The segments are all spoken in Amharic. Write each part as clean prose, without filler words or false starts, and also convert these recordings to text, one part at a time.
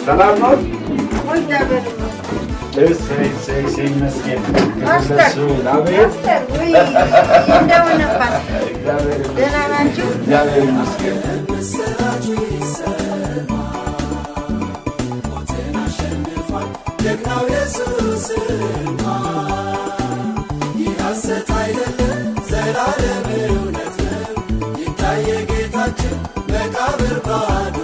ሰላም ነው። እሰይ መስገን ለሱ ላቤት እንደምንባል ደህና ናችሁ? እግዚአብሔር ይመስገን። ደግናው ኢየሱስማ ይሐሰት አይደለም ዘላለም እውነት ነው። ይታየ ጌታችን መቃብር ባዶ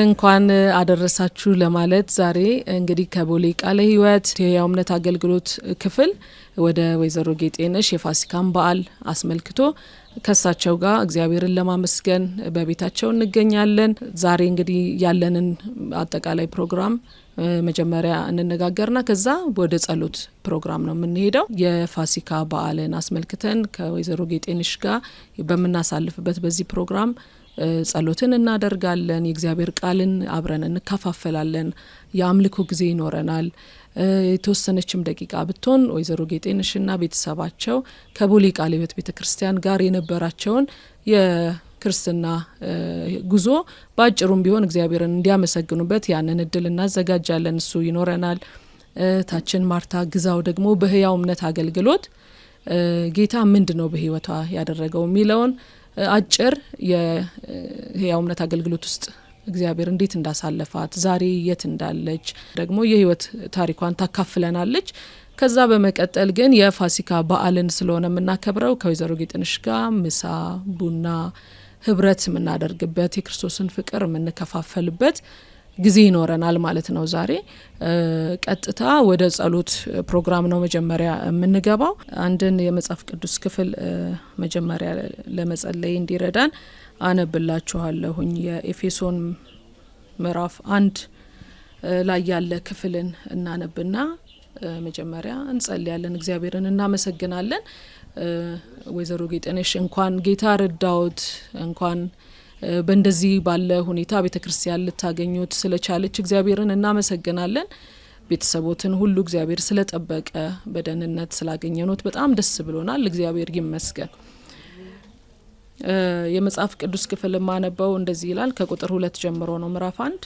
እንኳን አደረሳችሁ ለማለት ዛሬ እንግዲህ ከቦሌ ቃለ ሕይወት የሕያው እምነት አገልግሎት ክፍል ወደ ወይዘሮ ጌጤነሽ የፋሲካን በዓል አስመልክቶ ከሳቸው ጋር እግዚአብሔርን ለማመስገን በቤታቸው እንገኛለን። ዛሬ እንግዲህ ያለንን አጠቃላይ ፕሮግራም መጀመሪያ እንነጋገርና ከዛ ወደ ጸሎት ፕሮግራም ነው የምንሄደው። የፋሲካ በዓልን አስመልክተን ከወይዘሮ ጌጤነሽ ጋር በምናሳልፍበት በዚህ ፕሮግራም ጸሎትን እናደርጋለን። የእግዚአብሔር ቃልን አብረን እንካፋፈላለን። የአምልኮ ጊዜ ይኖረናል። የተወሰነችም ደቂቃ ብትሆን ወይዘሮ ጌጤነሽና ቤተሰባቸው ከቦሌ ቃለ ሕይወት ቤተክርስቲያን ጋር የነበራቸውን የክርስትና ጉዞ በአጭሩም ቢሆን እግዚአብሔርን እንዲያመሰግኑበት ያንን እድል እናዘጋጃለን። እሱ ይኖረናል። ታችን ማርታ ግዛው ደግሞ በሕያው እምነት አገልግሎት ጌታ ምንድነው በሕይወቷ ያደረገው የሚለውን አጭር የሕያው እምነት አገልግሎት ውስጥ እግዚአብሔር እንዴት እንዳሳለፋት ዛሬ የት እንዳለች ደግሞ የህይወት ታሪኳን ታካፍለናለች። ከዛ በመቀጠል ግን የፋሲካ በዓልን ስለሆነ የምናከብረው ከወይዘሮ ጌጤነሽ ጋር ምሳ፣ ቡና፣ ህብረት የምናደርግበት የክርስቶስን ፍቅር የምንከፋፈልበት ጊዜ ይኖረናል ማለት ነው። ዛሬ ቀጥታ ወደ ጸሎት ፕሮግራም ነው መጀመሪያ የምንገባው። አንድን የመጽሐፍ ቅዱስ ክፍል መጀመሪያ ለመጸለይ እንዲረዳን አነብላችኋለሁኝ። የኤፌሶን ምዕራፍ 1 ላይ ያለ ክፍልን እናነብና መጀመሪያ እንጸልያለን፣ እግዚአብሔርን እናመሰግናለን። ወይዘሮ ጌጤነሽ እንኳን ጌታ ረዳውት፣ እንኳን በእንደዚህ ባለ ሁኔታ ቤተክርስቲያን ልታገኙት ስለቻለች እግዚአብሔርን እናመሰግናለን። ቤተሰቦትን ሁሉ እግዚአብሔር ስለጠበቀ በደህንነት ስላገኘኖት በጣም ደስ ብሎናል። እግዚአብሔር ይመስገን። የመጽሐፍ ቅዱስ ክፍል ማነበው እንደዚህ ይላል። ከቁጥር 2 ጀምሮ ነው። ምዕራፍ 1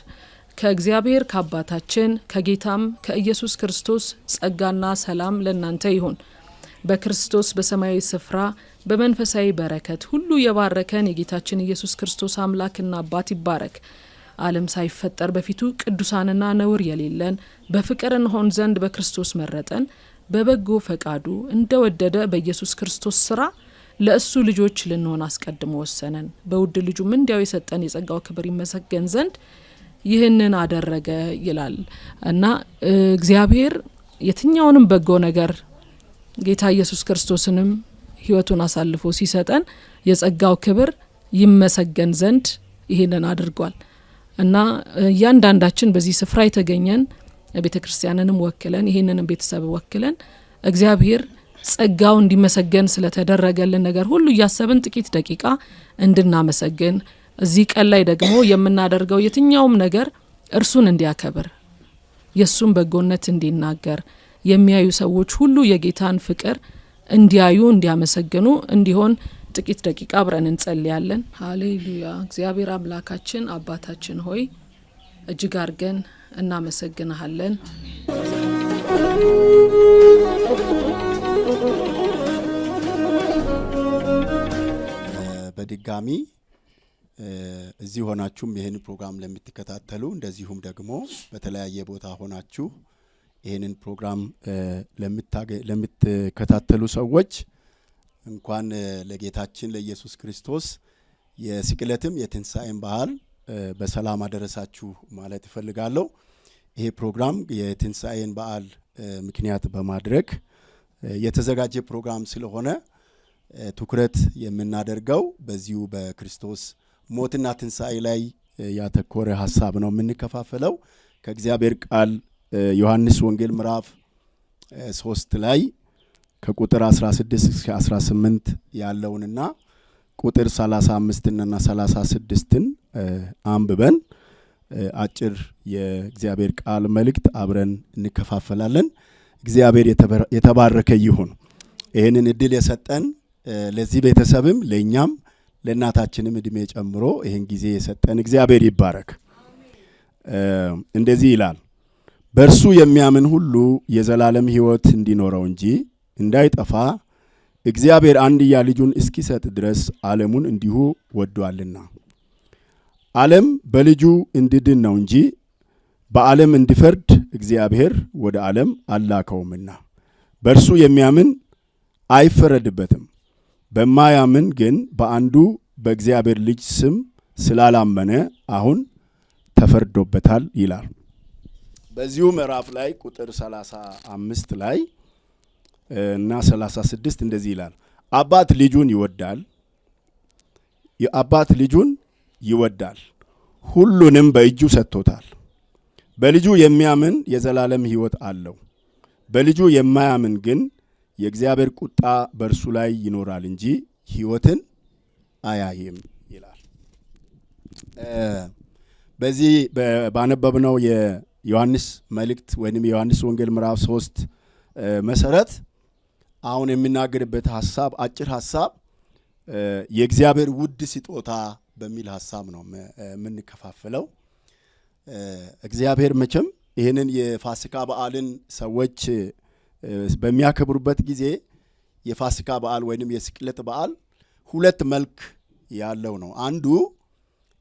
ከእግዚአብሔር ከአባታችን ከጌታም ከኢየሱስ ክርስቶስ ጸጋና ሰላም ለእናንተ ይሁን። በክርስቶስ በሰማያዊ ስፍራ በመንፈሳዊ በረከት ሁሉ የባረከን የጌታችን ኢየሱስ ክርስቶስ አምላክና አባት ይባረክ። ዓለም ሳይፈጠር በፊቱ ቅዱሳንና ነውር የሌለን በፍቅር እንሆን ዘንድ በክርስቶስ መረጠን፣ በበጎ ፈቃዱ እንደወደደ በኢየሱስ ክርስቶስ ስራ ለእሱ ልጆች ልንሆን አስቀድሞ ወሰነን። በውድ ልጁም እንዲያው የሰጠን የጸጋው ክብር ይመሰገን ዘንድ ይህንን አደረገ ይላል እና እግዚአብሔር የትኛውንም በጎ ነገር ጌታ ኢየሱስ ክርስቶስንም ሕይወቱን አሳልፎ ሲሰጠን የጸጋው ክብር ይመሰገን ዘንድ ይህንን አድርጓል እና እያንዳንዳችን በዚህ ስፍራ የተገኘን ቤተክርስቲያንንም ወክለን ይሄንንም ቤተሰብ ወክለን እግዚአብሔር ጸጋው እንዲመሰገን ስለተደረገልን ነገር ሁሉ ያሰብን ጥቂት ደቂቃ እንድናመሰግን እዚህ ቀን ላይ ደግሞ የምናደርገው የትኛውም ነገር እርሱን እንዲያከብር የሱን በጎነት እንዲናገር የሚያዩ ሰዎች ሁሉ የጌታን ፍቅር እንዲያዩ እንዲያመሰግኑ እንዲሆን ጥቂት ደቂቃ አብረን እንጸልያለን። ሃሌሉያ። እግዚአብሔር አምላካችን አባታችን ሆይ እጅግ አርገን እናመሰግናለን። በድጋሚ እዚህ ሆናችሁም ይሄን ፕሮግራም ለምትከታተሉ እንደዚሁም ደግሞ በተለያየ ቦታ ሆናችሁ ይሄንን ፕሮግራም ለምትከታተሉ ሰዎች እንኳን ለጌታችን ለኢየሱስ ክርስቶስ የስቅለትም የትንሣኤም በዓል በሰላም አደረሳችሁ ማለት እፈልጋለሁ። ይሄ ፕሮግራም የትንሣኤን በዓል ምክንያት በማድረግ የተዘጋጀ ፕሮግራም ስለሆነ ትኩረት የምናደርገው በዚሁ በክርስቶስ ሞትና ትንሣኤ ላይ ያተኮረ ሐሳብ ነው የምንከፋፈለው። ከእግዚአብሔር ቃል ዮሐንስ ወንጌል ምዕራፍ 3 ላይ ከቁጥር 16 እስከ 18 ያለውንና ቁጥር 35 እና 36ን አንብበን አጭር የእግዚአብሔር ቃል መልእክት አብረን እንከፋፈላለን። እግዚአብሔር የተባረከ ይሁን። ይህንን እድል የሰጠን ለዚህ ቤተሰብም ለኛም ለእናታችንም እድሜ ጨምሮ ይህን ጊዜ የሰጠን እግዚአብሔር ይባረክ። እንደዚህ ይላል፣ በእርሱ የሚያምን ሁሉ የዘላለም ሕይወት እንዲኖረው እንጂ እንዳይጠፋ እግዚአብሔር አንድያ ልጁን እስኪሰጥ ድረስ ዓለሙን እንዲሁ ወዷልና። ዓለም በልጁ እንዲድን ነው እንጂ በዓለም እንዲፈርድ እግዚአብሔር ወደ ዓለም አላከውምና። በእርሱ የሚያምን አይፈረድበትም። በማያምን ግን በአንዱ በእግዚአብሔር ልጅ ስም ስላላመነ አሁን ተፈርዶበታል ይላል። በዚሁ ምዕራፍ ላይ ቁጥር 35 ላይ እና 36 እንደዚህ ይላል፣ አባት ልጁን ይወዳል፣ የአባት ልጁን ይወዳል፣ ሁሉንም በእጁ ሰጥቶታል። በልጁ የሚያምን የዘላለም ሕይወት አለው። በልጁ የማያምን ግን የእግዚአብሔር ቁጣ በእርሱ ላይ ይኖራል እንጂ ሕይወትን አያይም ይላል። በዚህ ባነበብነው የዮሐንስ መልእክት ወይንም የዮሐንስ ወንጌል ምዕራፍ 3 መሰረት አሁን የሚናገርበት ሐሳብ አጭር ሐሳብ የእግዚአብሔር ውድ ስጦታ በሚል ሐሳብ ነው የምንከፋፈለው። እግዚአብሔር መቼም ይህንን የፋሲካ በዓልን ሰዎች በሚያከብሩበት ጊዜ የፋሲካ በዓል ወይንም የስቅለት በዓል ሁለት መልክ ያለው ነው። አንዱ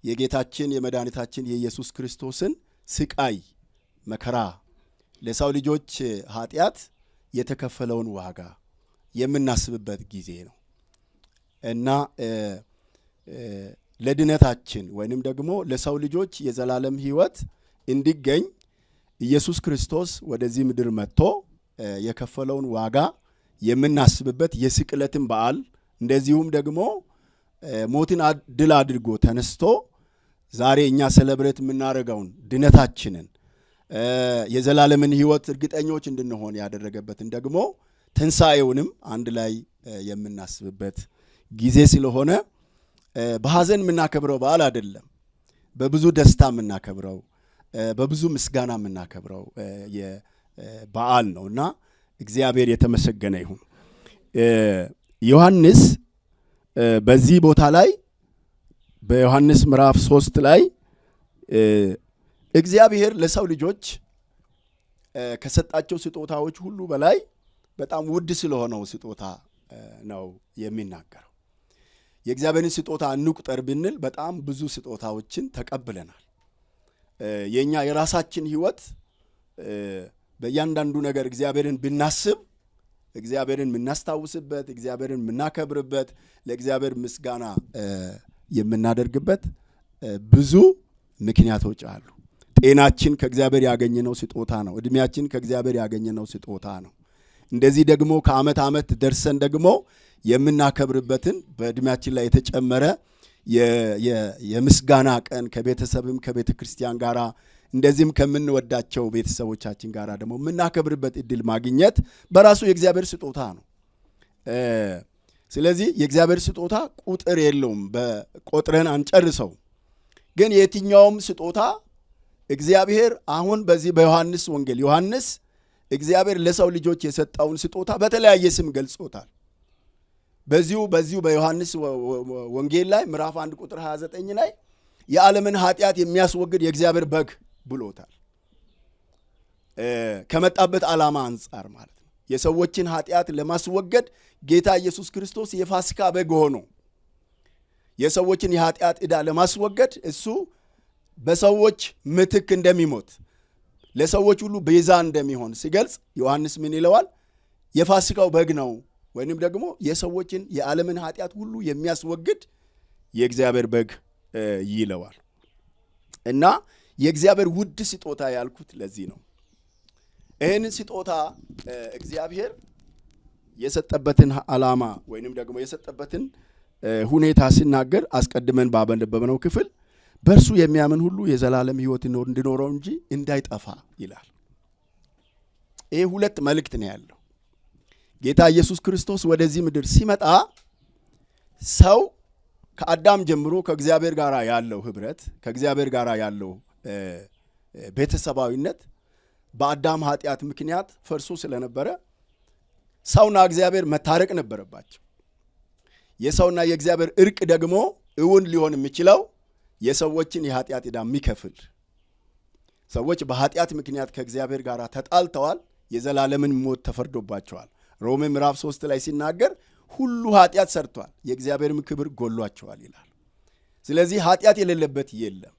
የጌታችን የመድኃኒታችን የኢየሱስ ክርስቶስን ስቃይ መከራ ለሰው ልጆች ኃጢአት የተከፈለውን ዋጋ የምናስብበት ጊዜ ነው እና ለድነታችን ወይንም ደግሞ ለሰው ልጆች የዘላለም ሕይወት እንዲገኝ ኢየሱስ ክርስቶስ ወደዚህ ምድር መጥቶ የከፈለውን ዋጋ የምናስብበት የስቅለትን በዓል እንደዚሁም ደግሞ ሞትን ድል አድርጎ ተነስቶ ዛሬ እኛ ሰለብሬት የምናደርገውን ድነታችንን የዘላለምን ሕይወት እርግጠኞች እንድንሆን ያደረገበትን ደግሞ ትንሣኤውንም አንድ ላይ የምናስብበት ጊዜ ስለሆነ በሐዘን የምናከብረው በዓል አይደለም። በብዙ ደስታ የምናከብረው በብዙ ምስጋና የምናከብረው በዓል ነውና እግዚአብሔር የተመሰገነ ይሁን። ዮሐንስ በዚህ ቦታ ላይ በዮሐንስ ምዕራፍ 3 ላይ እግዚአብሔር ለሰው ልጆች ከሰጣቸው ስጦታዎች ሁሉ በላይ በጣም ውድ ስለሆነው ስጦታ ነው የሚናገረው። የእግዚአብሔርን ስጦታ እንቁጠር ብንል በጣም ብዙ ስጦታዎችን ተቀብለናል። የኛ የራሳችን ሕይወት በእያንዳንዱ ነገር እግዚአብሔርን ብናስብ እግዚአብሔርን የምናስታውስበት እግዚአብሔርን የምናከብርበት ለእግዚአብሔር ምስጋና የምናደርግበት ብዙ ምክንያቶች አሉ። ጤናችን ከእግዚአብሔር ያገኘነው ስጦታ ነው። እድሜያችን ከእግዚአብሔር ያገኘነው ስጦታ ነው። እንደዚህ ደግሞ ከዓመት ዓመት ደርሰን ደግሞ የምናከብርበትን በእድሜያችን ላይ የተጨመረ የምስጋና ቀን ከቤተሰብም ከቤተ ክርስቲያን ጋራ እንደዚህም ከምንወዳቸው ቤተሰቦቻችን ጋራ ደግሞ የምናከብርበት እድል ማግኘት በራሱ የእግዚአብሔር ስጦታ ነው። ስለዚህ የእግዚአብሔር ስጦታ ቁጥር የለውም፣ በቆጥረን አንጨርሰው። ግን የትኛውም ስጦታ እግዚአብሔር አሁን በዚህ በዮሐንስ ወንጌል ዮሐንስ እግዚአብሔር ለሰው ልጆች የሰጠውን ስጦታ በተለያየ ስም ገልጾታል። በዚሁ በዮሐንስ ወንጌል ላይ ምዕራፍ 1 ቁጥር 29 ላይ የዓለምን ኃጢአት የሚያስወግድ የእግዚአብሔር በግ ብሎታል። ከመጣበት ዓላማ አንጻር ማለት ነው። የሰዎችን ኃጢአት ለማስወገድ ጌታ ኢየሱስ ክርስቶስ የፋሲካ በግ ሆኖ የሰዎችን የኃጢአት ዕዳ ለማስወገድ እሱ በሰዎች ምትክ እንደሚሞት ለሰዎች ሁሉ ቤዛ እንደሚሆን ሲገልጽ ዮሐንስ ምን ይለዋል? የፋሲካው በግ ነው፣ ወይንም ደግሞ የሰዎችን የዓለምን ኃጢአት ሁሉ የሚያስወግድ የእግዚአብሔር በግ ይለዋል። እና የእግዚአብሔር ውድ ስጦታ ያልኩት ለዚህ ነው። ይህንን ስጦታ እግዚአብሔር የሰጠበትን ዓላማ ወይንም ደግሞ የሰጠበትን ሁኔታ ሲናገር አስቀድመን ባነበብነው ክፍል በእርሱ የሚያምን ሁሉ የዘላለም ሕይወት እንዲኖረው እንጂ እንዳይጠፋ ይላል። ይህ ሁለት መልእክት ነው ያለው። ጌታ ኢየሱስ ክርስቶስ ወደዚህ ምድር ሲመጣ ሰው ከአዳም ጀምሮ ከእግዚአብሔር ጋር ያለው ህብረት፣ ከእግዚአብሔር ጋር ያለው ቤተሰባዊነት በአዳም ኃጢአት ምክንያት ፈርሶ ስለነበረ ሰውና እግዚአብሔር መታረቅ ነበረባቸው። የሰውና የእግዚአብሔር እርቅ ደግሞ እውን ሊሆን የሚችለው የሰዎችን የኃጢአት ዕዳ የሚከፍል፣ ሰዎች በኃጢአት ምክንያት ከእግዚአብሔር ጋር ተጣልተዋል፣ የዘላለምን ሞት ተፈርዶባቸዋል። ሮሜ ምዕራፍ 3 ላይ ሲናገር ሁሉ ኃጢአት ሰርቷል፣ የእግዚአብሔርም ክብር ጎሏቸዋል ይላል። ስለዚህ ኃጢአት የሌለበት የለም።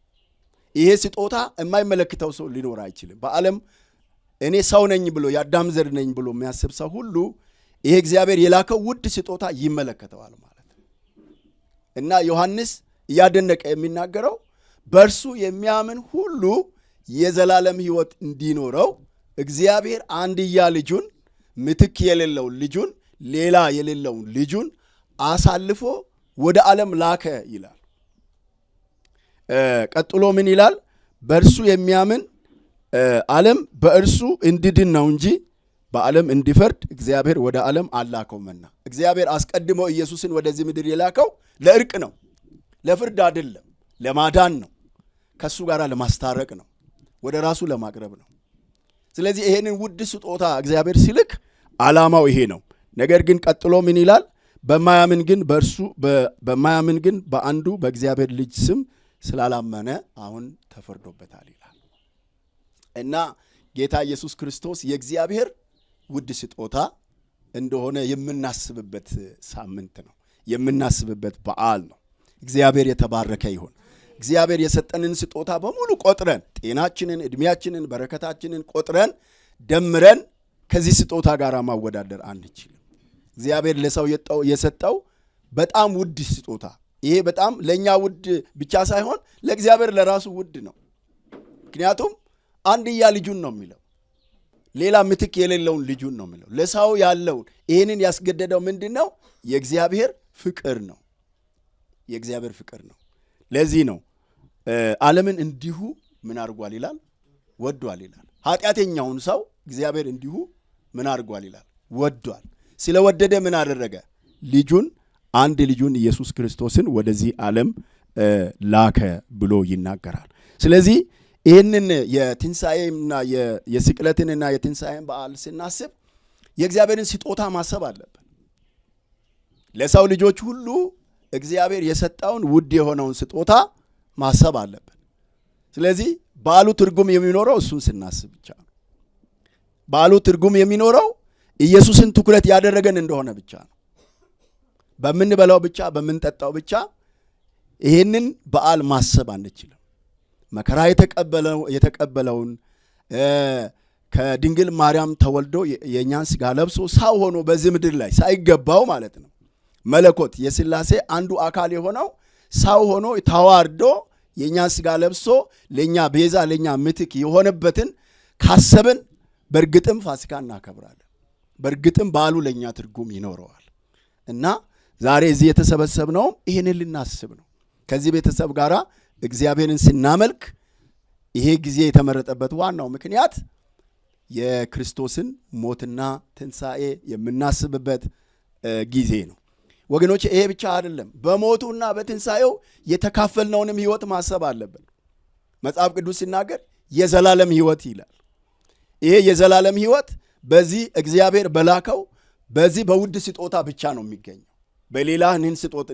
ይሄ ስጦታ የማይመለከተው ሰው ሊኖር አይችልም። በዓለም እኔ ሰው ነኝ ብሎ የአዳም ዘር ነኝ ብሎ የሚያስብ ሰው ሁሉ ይሄ እግዚአብሔር የላከው ውድ ስጦታ ይመለከተዋል ማለት ነው። እና ዮሐንስ እያደነቀ የሚናገረው በእርሱ የሚያምን ሁሉ የዘላለም ሕይወት እንዲኖረው እግዚአብሔር አንድያ ልጁን ምትክ የሌለውን ልጁን ሌላ የሌለውን ልጁን አሳልፎ ወደ ዓለም ላከ ይላል። ቀጥሎ ምን ይላል? በእርሱ የሚያምን ዓለም በእርሱ እንዲድን ነው እንጂ በዓለም እንዲፈርድ እግዚአብሔር ወደ ዓለም አላከውምና። እግዚአብሔር አስቀድሞ ኢየሱስን ወደዚህ ምድር የላከው ለእርቅ ነው፣ ለፍርድ አይደለም፣ ለማዳን ነው፣ ከሱ ጋር ለማስታረቅ ነው፣ ወደ ራሱ ለማቅረብ ነው። ስለዚህ ይሄንን ውድ ስጦታ እግዚአብሔር ሲልክ ዓላማው ይሄ ነው። ነገር ግን ቀጥሎ ምን ይላል? በማያምን ግን በአንዱ በእግዚአብሔር ልጅ ስም ስላላመነ አሁን ተፈርዶበታል ይላል። እና ጌታ ኢየሱስ ክርስቶስ የእግዚአብሔር ውድ ስጦታ እንደሆነ የምናስብበት ሳምንት ነው፣ የምናስብበት በዓል ነው። እግዚአብሔር የተባረከ ይሁን። እግዚአብሔር የሰጠንን ስጦታ በሙሉ ቆጥረን ጤናችንን፣ ዕድሜያችንን፣ በረከታችንን ቆጥረን ደምረን ከዚህ ስጦታ ጋር ማወዳደር አንችልም። እግዚአብሔር ለሰው የሰጠው በጣም ውድ ስጦታ፣ ይሄ በጣም ለእኛ ውድ ብቻ ሳይሆን ለእግዚአብሔር ለራሱ ውድ ነው። ምክንያቱም አንድያ ልጁን ነው የሚለው፣ ሌላ ምትክ የሌለውን ልጁን ነው የሚለው። ለሰው ያለውን ይህንን ያስገደደው ምንድን ነው? የእግዚአብሔር ፍቅር ነው። የእግዚአብሔር ፍቅር ነው። ለዚህ ነው ዓለምን እንዲሁ ምን አድርጓል ይላል? ወዷል ይላል። ኃጢአተኛውን ሰው እግዚአብሔር እንዲሁ ምን አድርጓል ይላል? ወዷል። ስለወደደ ምን አደረገ? አንድ ልጁን ኢየሱስ ክርስቶስን ወደዚህ ዓለም ላከ ብሎ ይናገራል። ስለዚህ ይህንን የትንሣኤና የስቅለትንና የትንሣኤን በዓል ስናስብ የእግዚአብሔርን ስጦታ ማሰብ አለብን። ለሰው ልጆች ሁሉ እግዚአብሔር የሰጠውን ውድ የሆነውን ስጦታ ማሰብ አለብን። ስለዚህ በዓሉ ትርጉም የሚኖረው እሱን ስናስብ ብቻ ነው። በዓሉ ትርጉም የሚኖረው ኢየሱስን ትኩረት ያደረገን እንደሆነ ብቻ ነው። በምንበላው ብቻ በምንጠጣው ብቻ ይህንን በዓል ማሰብ አንችልም። መከራ የተቀበለውን ከድንግል ማርያም ተወልዶ የእኛን ሥጋ ለብሶ ሰው ሆኖ በዚህ ምድር ላይ ሳይገባው ማለት ነው መለኮት የሥላሴ አንዱ አካል የሆነው ሰው ሆኖ ተዋርዶ የእኛን ሥጋ ለብሶ ለእኛ ቤዛ ለእኛ ምትክ የሆነበትን ካሰብን በእርግጥም ፋሲካ እናከብራለን። በእርግጥም በዓሉ ለእኛ ትርጉም ይኖረዋል። እና ዛሬ እዚህ የተሰበሰብነውም ይህንን ልናስብ ነው። ከዚህ ቤተሰብ ጋር እግዚአብሔርን ስናመልክ ይሄ ጊዜ የተመረጠበት ዋናው ምክንያት የክርስቶስን ሞትና ትንሣኤ የምናስብበት ጊዜ ነው። ወገኖች ይሄ ብቻ አይደለም፣ በሞቱና በትንሣኤው የተካፈልነውንም ሕይወት ማሰብ አለብን። መጽሐፍ ቅዱስ ሲናገር የዘላለም ሕይወት ይላል። ይሄ የዘላለም ሕይወት በዚህ እግዚአብሔር በላከው በዚህ በውድ ስጦታ ብቻ ነው የሚገኘው። በሌላ ይህን ስጦታ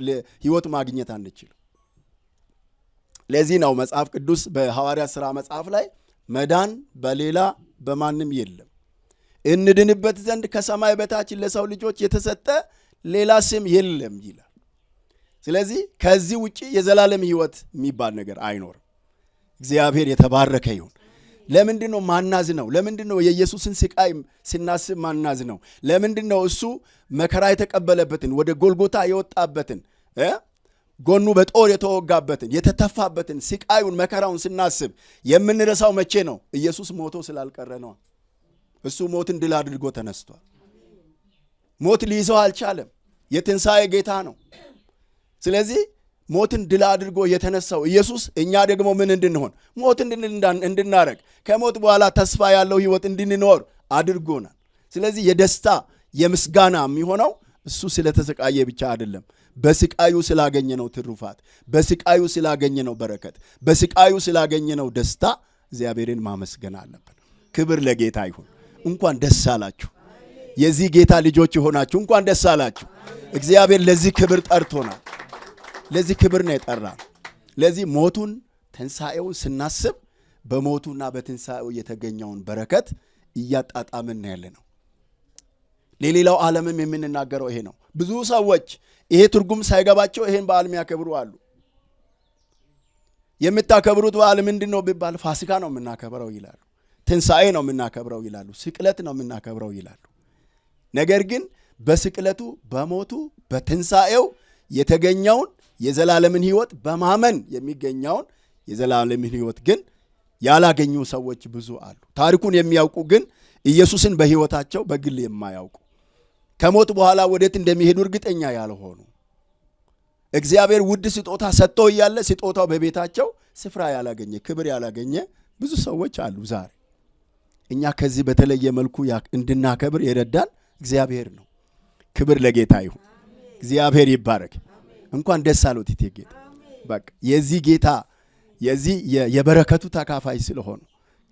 ሕይወት ማግኘት አንችልም። ለዚህ ነው መጽሐፍ ቅዱስ በሐዋርያት ሥራ መጽሐፍ ላይ መዳን በሌላ በማንም የለም፣ እንድንበት ዘንድ ከሰማይ በታች ለሰው ልጆች የተሰጠ ሌላ ስም የለም ይላል። ስለዚህ ከዚህ ውጪ የዘላለም ሕይወት የሚባል ነገር አይኖርም። እግዚአብሔር የተባረከ ይሁን። ለምንድን ነው ማናዝ ነው? ለምንድን ነው የኢየሱስን ስቃይ ስናስብ ማናዝ ነው? ለምንድን ነው እሱ መከራ የተቀበለበትን ወደ ጎልጎታ የወጣበትን ጎኑ በጦር የተወጋበትን የተተፋበትን ስቃዩን መከራውን ስናስብ የምንረሳው መቼ ነው? ኢየሱስ ሞቶ ስላልቀረ ነው። እሱ ሞትን ድል አድርጎ ተነስቷል። ሞት ሊይዘው አልቻለም። የትንሣኤ ጌታ ነው። ስለዚህ ሞትን ድል አድርጎ የተነሳው ኢየሱስ እኛ ደግሞ ምን እንድንሆን? ሞት እንድናረግ ከሞት በኋላ ተስፋ ያለው ሕይወት እንድንኖር አድርጎናል። ስለዚህ የደስታ የምስጋና የሚሆነው እሱ ስለተሰቃየ ብቻ አይደለም፣ በስቃዩ ስላገኘነው ትሩፋት፣ በስቃዩ ስላገኘነው በረከት፣ በስቃዩ ስላገኘነው ደስታ እግዚአብሔርን ማመስገን አለብን። ክብር ለጌታ ይሁን። እንኳን ደስ አላችሁ የዚህ ጌታ ልጆች የሆናችሁ፣ እንኳን ደስ አላችሁ። እግዚአብሔር ለዚህ ክብር ጠርቶናል። ለዚህ ክብር ነው የጠራን። ለዚህ ሞቱን ትንሣኤውን ስናስብ በሞቱና በትንሣኤው የተገኘውን በረከት እያጣጣምን ያለ ነው። ለሌላው ዓለምም የምንናገረው ይሄ ነው። ብዙ ሰዎች ይሄ ትርጉም ሳይገባቸው ይሄን በዓል የሚያከብሩ አሉ። የምታከብሩት በዓል ምንድን ነው ቢባል ፋሲካ ነው የምናከብረው ይላሉ። ትንሣኤ ነው የምናከብረው ይላሉ። ስቅለት ነው የምናከብረው ይላሉ። ነገር ግን በስቅለቱ በሞቱ በትንሣኤው የተገኘውን የዘላለምን ሕይወት በማመን የሚገኘውን የዘላለምን ሕይወት ግን ያላገኙ ሰዎች ብዙ አሉ። ታሪኩን የሚያውቁ ግን ኢየሱስን በሕይወታቸው በግል የማያውቁ፣ ከሞት በኋላ ወዴት እንደሚሄዱ እርግጠኛ ያልሆኑ፣ እግዚአብሔር ውድ ስጦታ ሰጥቶ እያለ ስጦታው በቤታቸው ስፍራ ያላገኘ፣ ክብር ያላገኘ ብዙ ሰዎች አሉ ዛሬ። እኛ ከዚህ በተለየ መልኩ እንድናከብር የረዳን እግዚአብሔር ነው። ክብር ለጌታ ይሁን። እግዚአብሔር ይባረክ። እንኳን ደስ አሉት ጌታ። በቃ የዚህ ጌታ የዚህ የበረከቱ ተካፋይ ስለሆኑ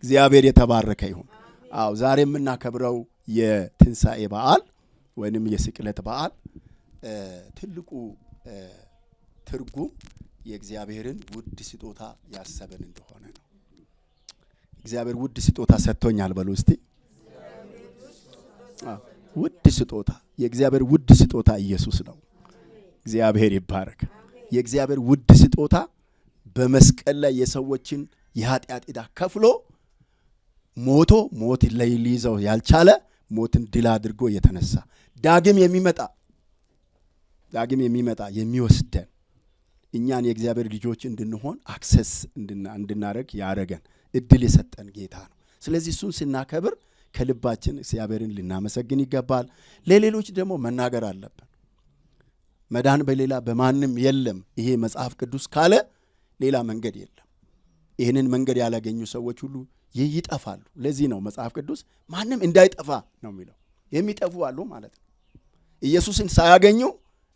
እግዚአብሔር የተባረከ ይሁን። አዎ ዛሬ የምናከብረው የትንሣኤ በዓል ወይንም የስቅለት በዓል ትልቁ ትርጉም የእግዚአብሔርን ውድ ስጦታ ያሰበን እንደሆነ ነው። እግዚአብሔር ውድ ስጦታ ሰጥቶኛል በሉ እስቲ። ውድ ስጦታ፣ የእግዚአብሔር ውድ ስጦታ ኢየሱስ ነው። እግዚአብሔር ይባረክ። የእግዚአብሔር ውድ ስጦታ በመስቀል ላይ የሰዎችን የኃጢአት ዕዳ ከፍሎ ሞቶ ሞት ሊይዘው ያልቻለ ሞትን ድል አድርጎ የተነሳ ዳግም የሚመጣ የሚወስደን እኛን የእግዚአብሔር ልጆች እንድንሆን አክሰስ እንድናረግ ያረገን እድል የሰጠን ጌታ ነው። ስለዚህ እሱን ስናከብር ከልባችን እግዚአብሔርን ልናመሰግን ይገባል። ለሌሎች ደግሞ መናገር አለብን። መዳን በሌላ በማንም የለም። ይሄ መጽሐፍ ቅዱስ ካለ ሌላ መንገድ የለም። ይህንን መንገድ ያላገኙ ሰዎች ሁሉ ይጠፋሉ። ለዚህ ነው መጽሐፍ ቅዱስ ማንም እንዳይጠፋ ነው የሚለው። የሚጠፉ አሉ ማለት ነው። ኢየሱስን ሳያገኙ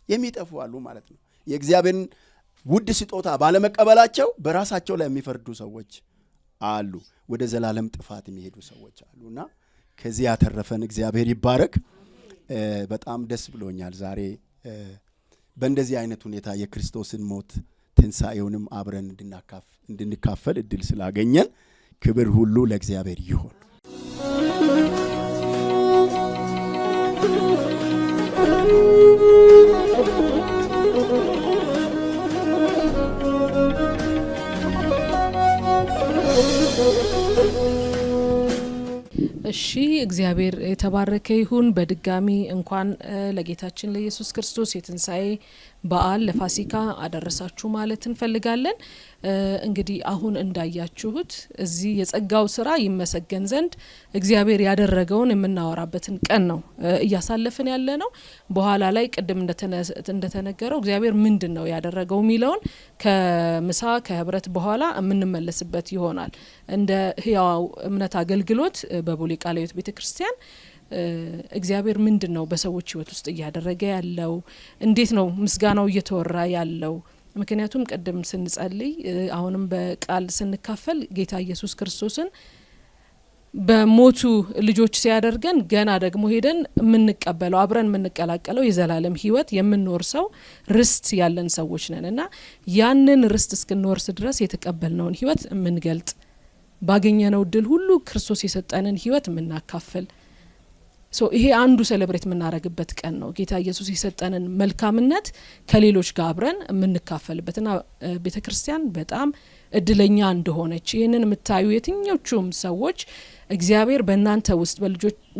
የሚጠፉ አሉ ማለት ነው። የእግዚአብሔርን ውድ ስጦታ ባለመቀበላቸው በራሳቸው ላይ የሚፈርዱ ሰዎች አሉ። ወደ ዘላለም ጥፋት የሚሄዱ ሰዎች አሉና ከዚህ ያተረፈን እግዚአብሔር ይባረክ። በጣም ደስ ብሎኛል ዛሬ በእንደዚህ አይነት ሁኔታ የክርስቶስን ሞት ትንሣኤውንም አብረን እንድንካፈል እድል ስላገኘን ክብር ሁሉ ለእግዚአብሔር ይሁን። እሺ እግዚአብሔር የተባረከ ይሁን። በድጋሚ እንኳን ለጌታችን ለኢየሱስ ክርስቶስ የትንሣኤ በዓል ለፋሲካ አደረሳችሁ ማለት እንፈልጋለን። እንግዲህ አሁን እንዳያችሁት እዚህ የጸጋው ስራ ይመሰገን ዘንድ እግዚአብሔር ያደረገውን የምናወራበትን ቀን ነው እያሳለፍን ያለ ነው። በኋላ ላይ ቅድም እንደተነገረው እግዚአብሔር ምንድነው ያደረገው ሚለውን ከምሳ ከህብረት በኋላ የምንመለስበት ይሆናል። እንደ ህያው እምነት አገልግሎት በቦሌ ቃለ ሕይወት ቤተክርስቲያን እግዚአብሔር ምንድነው በሰዎች ህይወት ውስጥ እያደረገ ያለው፣ እንዴት ነው ምስጋናው እየተወራ ያለው? ምክንያቱም ቀደም ስንጸልይ አሁንም በቃል ስንካፈል ጌታ ኢየሱስ ክርስቶስን በሞቱ ልጆች ሲያደርገን ገና ደግሞ ሄደን የምንቀበለው አብረን የምንቀላቀለው የዘላለም ህይወት የምንወርሰው ርስት ያለን ሰዎች ነንና ያንን ርስት እስክንወርስ ድረስ የተቀበልነውን ህይወት የምንገልጥ ባገኘነው ድል ሁሉ ክርስቶስ የሰጠንን ህይወት የምናካፍል ይሄ አንዱ ሴሌብሬት የምናረግበት ቀን ነው። ጌታ ኢየሱስ የሰጠንን መልካምነት ከሌሎች ጋር አብረን የምንካፈልበትና ቤተክርስቲያን በጣም እድለኛ እንደሆነች ይህንን የምታዩ የትኞቹም ሰዎች እግዚአብሔር በእናንተ ውስጥ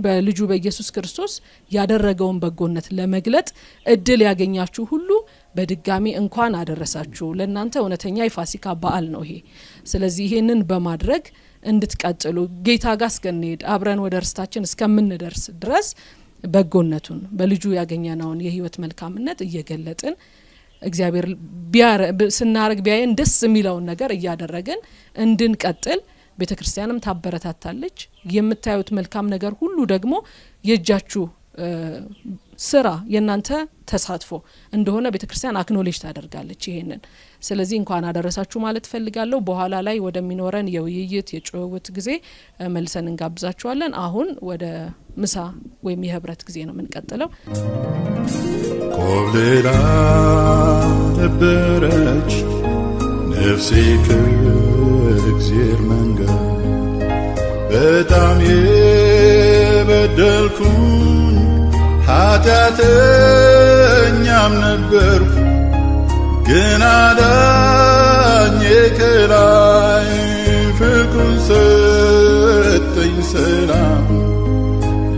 በልጁ በኢየሱስ ክርስቶስ ያደረገውን በጎነት ለመግለጥ እድል ያገኛችሁ ሁሉ በድጋሚ እንኳን አደረሳችሁ። ለእናንተ እውነተኛ የፋሲካ በዓል ነው ይሄ። ስለዚህ ይሄንን በማድረግ እንድትቀጥሉ ጌታ ጋር እስከንሄድ አብረን ወደ ርስታችን እስከምንደርስ ድረስ በጎነቱን በልጁ ያገኘነውን የህይወት መልካምነት እየገለጥን እግዚአብሔር ስናረግ ቢያየን ደስ የሚለውን ነገር እያደረግን እንድንቀጥል ቤተክርስቲያንም ታበረታታለች። የምታዩት መልካም ነገር ሁሉ ደግሞ የእጃችሁ ስራ የናንተ ተሳትፎ እንደሆነ ቤተክርስቲያን አክኖሌጅ ታደርጋለች ይሄንን። ስለዚህ እንኳን አደረሳችሁ ማለት ፈልጋለሁ። በኋላ ላይ ወደሚኖረን የውይይት የጭውውት ጊዜ መልሰን እንጋብዛችኋለን። አሁን ወደ ምሳ ወይም የህብረት ጊዜ ነው የምንቀጥለው። ቆብሌላ ነበረች ነፍሴ ከእግዚአብሔር መንገድ በጣም የበደልኩኝ ኃጢአተኛም ነበርኩ፣ ግን አዳኜ ከላይ ፍቅሩን ሰጠኝ ሰላም።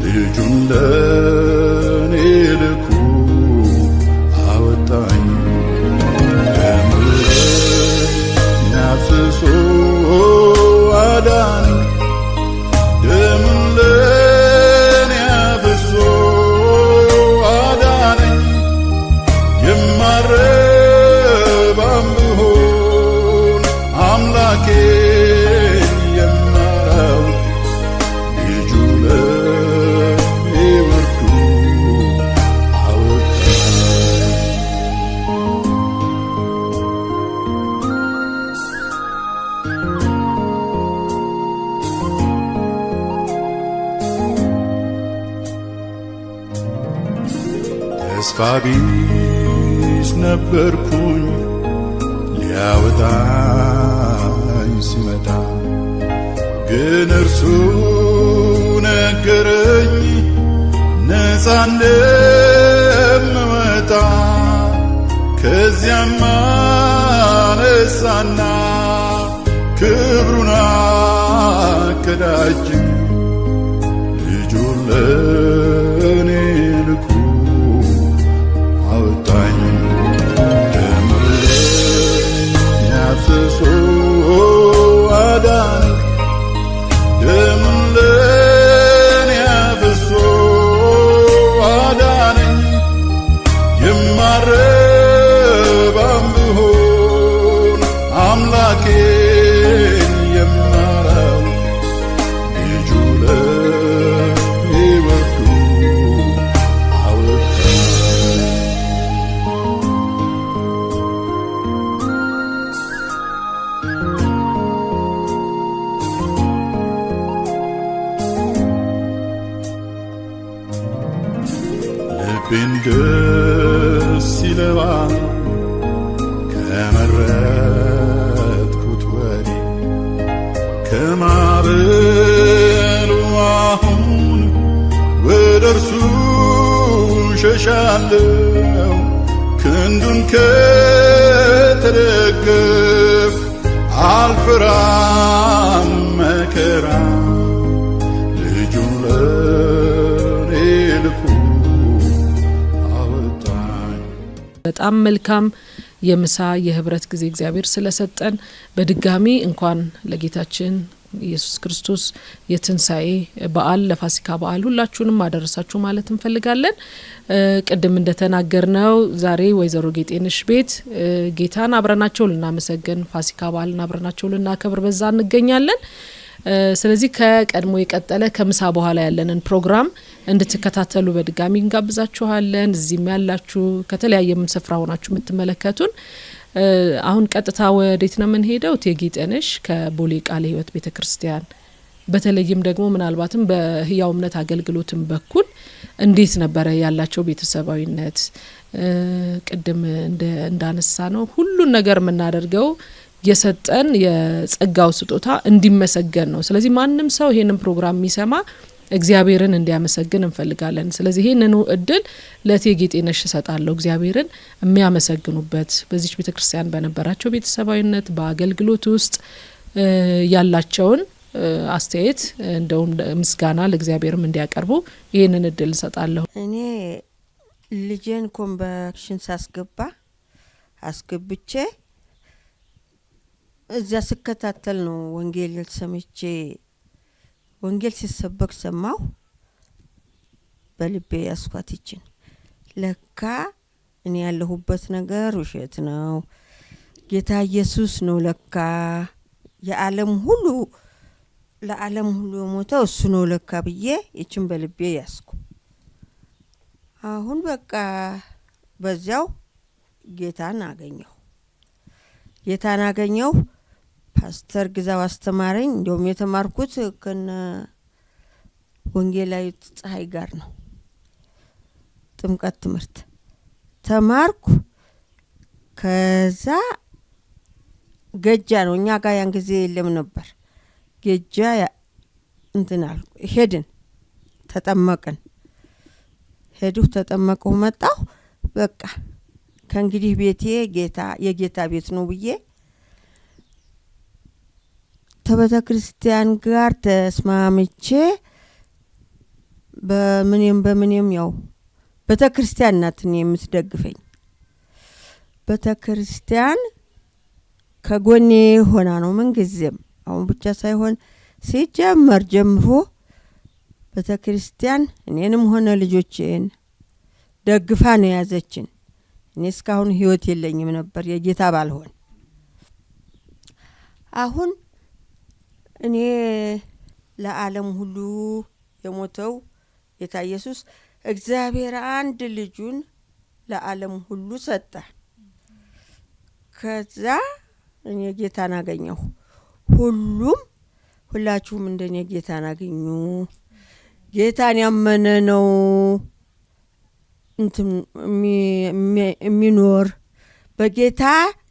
ልጁን ለኔ ልኩ አወጣኝ ደሙን አፍስሶ አዳነኝ ደሙን ለኔ አፍስሶ አዳነኝ የማረባም ብሆን አምላኬን የማረው ልጁ ለኔ ወርዶ አወጣኝ። ተስፋ ቢስ ነበርኩኝ ሊያወጣኝ ሲመጣ፣ ግን እርሱ ነገረኝ ነፃ እንደምወጣ። ከዚያም አነሳና ክብሩን አከዳጅኝ ልጁን ለኔ ልኩ አወጣኝ ደሙን ለኔ አፍስሶ አዳነኝ ደሙን ለኔ አፍስሶ አዳነኝ የማረባም ብሆን አምላኬን የማረው ልጁ ለኔ ወርዶ አወጣኝ። ልቤን ደስ ይለዋል ከመረጥኩት ወዲህ፣ ከማዕበሉ አሁን ወደ እርሱ ሸሻለሁ። ክንዱን ከተደገፍ አልፈራም መከራ ልጁን ለኔ ልኩ አወጣኝ። በጣም በጣም መልካም የምሳ የህብረት ጊዜ እግዚአብሔር ስለሰጠን በድጋሚ እንኳን ለጌታችን ኢየሱስ ክርስቶስ የትንሳኤ በዓል ለፋሲካ በዓል ሁላችሁንም አደረሳችሁ ማለት እንፈልጋለን። ቅድም እንደተናገርነው ዛሬ ወይዘሮ ጌጤነሽ ቤት ጌታን አብረናቸው ልናመሰግን ፋሲካ በዓልን አብረናቸው ልናከብር በዛ እንገኛለን። ስለዚህ ከቀድሞ የቀጠለ ከምሳ በኋላ ያለንን ፕሮግራም እንድትከታተሉ በድጋሚ እንጋብዛችኋለን። እዚህም ያላችሁ ከተለያየ ስፍራ ሆናችሁ የምትመለከቱን አሁን ቀጥታ ወዴት ነው የምንሄደው? ጌጤነሽ ከቦሌ ቃለ ሕይወት ቤተክርስቲያን በተለይም ደግሞ ምናልባትም በህያው እምነት አገልግሎትም በኩል እንዴት ነበረ ያላቸው ቤተሰባዊነት? ቅድም እንዳነሳ ነው ሁሉን ነገር የምናደርገው የሰጠን የጸጋው ስጦታ እንዲመሰገን ነው። ስለዚህ ማንም ሰው ይሄንን ፕሮግራም የሚሰማ እግዚአብሔርን እንዲያመሰግን እንፈልጋለን። ስለዚህ ይሄንን እድል ለጌጤነሽ እሰጣለሁ። እግዚአብሔርን የሚያመሰግኑበት በዚች ቤተክርስቲያን በነበራቸው ቤተሰባዊነት በአገልግሎት ውስጥ ያላቸውን አስተያየት እንደው ምስጋና ለእግዚአብሔርም እንዲያቀርቡ ይሄንን እድል እሰጣለሁ። እኔ ልጄን ኮንቨክሽን አስገብቼ እዚያ ስከታተል ነው ወንጌል ሰምቼ ወንጌል ሲሰበክ ሰማሁ። በልቤ ያስኳትችን ለካ እኔ ያለሁበት ነገር ውሸት ነው፣ ጌታ ኢየሱስ ነው ለካ ለዓለም ሁሉ ሞተው እሱ ነው ለካ ብዬ እቺን በልቤ ያስኩ። አሁን በቃ በዚያው ጌታን አገኘሁ። ፓስተር ግዛው አስተማረኝ። እንደውም የተማርኩት ከነ ወንጌላዊት ፀሐይ ጋር ነው። ጥምቀት ትምህርት ተማርኩ። ከዛ ገጃ ነው እኛ ጋር ያን ጊዜ የለም ነበር። ገጃ እንትናል ሄድን፣ ተጠመቅን። ተጠመቀው መጣሁ። በቃ ከእንግዲህ ቤቴ የጌታ ቤት ነው ብዬ ተቤተ ክርስቲያን ጋር ተስማምቼ በምንም ያው ቤተ ክርስቲያን ናትን የምትደግፈኝ። ቤተ ክርስቲያን ከጎኔ ሆና ነው ምን ጊዜም አሁን ብቻ ሳይሆን ሲጀመር ጀምሮ ቤተ ክርስቲያን እኔንም ሆነ ልጆቼን ደግፋ ነው ያዘችን። እኔ እስካሁን ህይወት የለኝም ነበር የጌታ ባልሆን። አሁን እኔ ለዓለም ሁሉ የሞተው ጌታ ኢየሱስ እግዚአብሔር አንድ ልጁን ለዓለም ሁሉ ሰጠ። ከዛ እኔ ጌታን አገኘሁ። ሁላችሁም እንደኔ ጌታን አገኙ። ጌታን ያመነ ነው የሚኖር በጌታ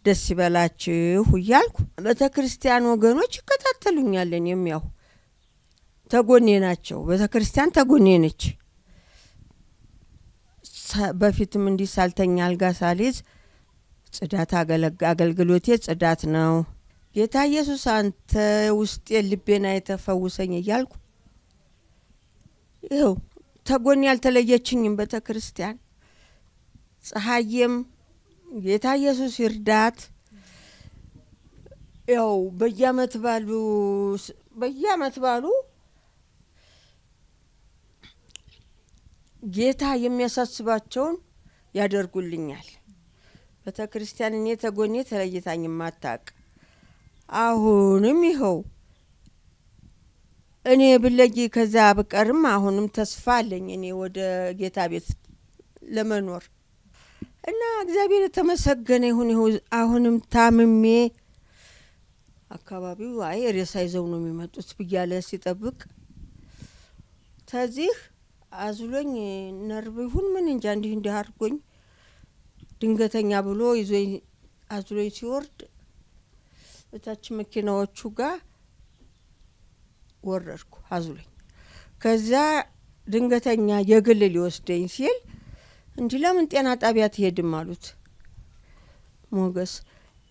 ደስ ይበላችሁ እያልኩ ቤተ ክርስቲያን ወገኖች ይከታተሉኛል። እኔም ያው ተጎኔ ናቸው። ቤተ ክርስቲያን ተጎኔ ነች። በፊትም እንዲህ ሳልተኛ አልጋ ሳልይዝ ጽዳት አገልግሎቴ ጽዳት ነው። ጌታ ኢየሱስ አንተ ውስጥ ልቤና የተፈውሰኝ እያልኩ ይኸው ተጎኔ ያልተለየችኝም ቤተ ክርስቲያን። ፀሐይም ጌታ ኢየሱስ ይርዳት። ያው በየዓመት ባሉ ጌታ የሚያሳስባቸውን ያደርጉልኛል። ቤተ ክርስቲያን እኔ ተጎኔ ተለይታኝ ማታቅ። አሁንም ይኸው እኔ ብለጊ ከዛ በቀርም አሁንም ተስፋ አለኝ እኔ ወደ ጌታ ቤት ለመኖር እና እግዚአብሔር የተመሰገነ ይሁን። አሁንም ታምሜ አካባቢው ሬሳ ይዘው ነው የሚመጡት ብያለ ሲጠብቅ ተዚህ አዝሎኝ ነርቭ ይሁን ምን እንጃ እንዲህ አድርጎኝ ድንገተኛ ብሎ ይዞኝ አዝሎኝ ሲወርድ እታች መኪናዎቹ ጋር ወረድኩ አዝሎኝ። ከዛ ድንገተኛ የግል ሊወስደኝ ሲል እንዲህ ለምን ጤና ጣቢያ ትሄድም አሉት። ሞገስ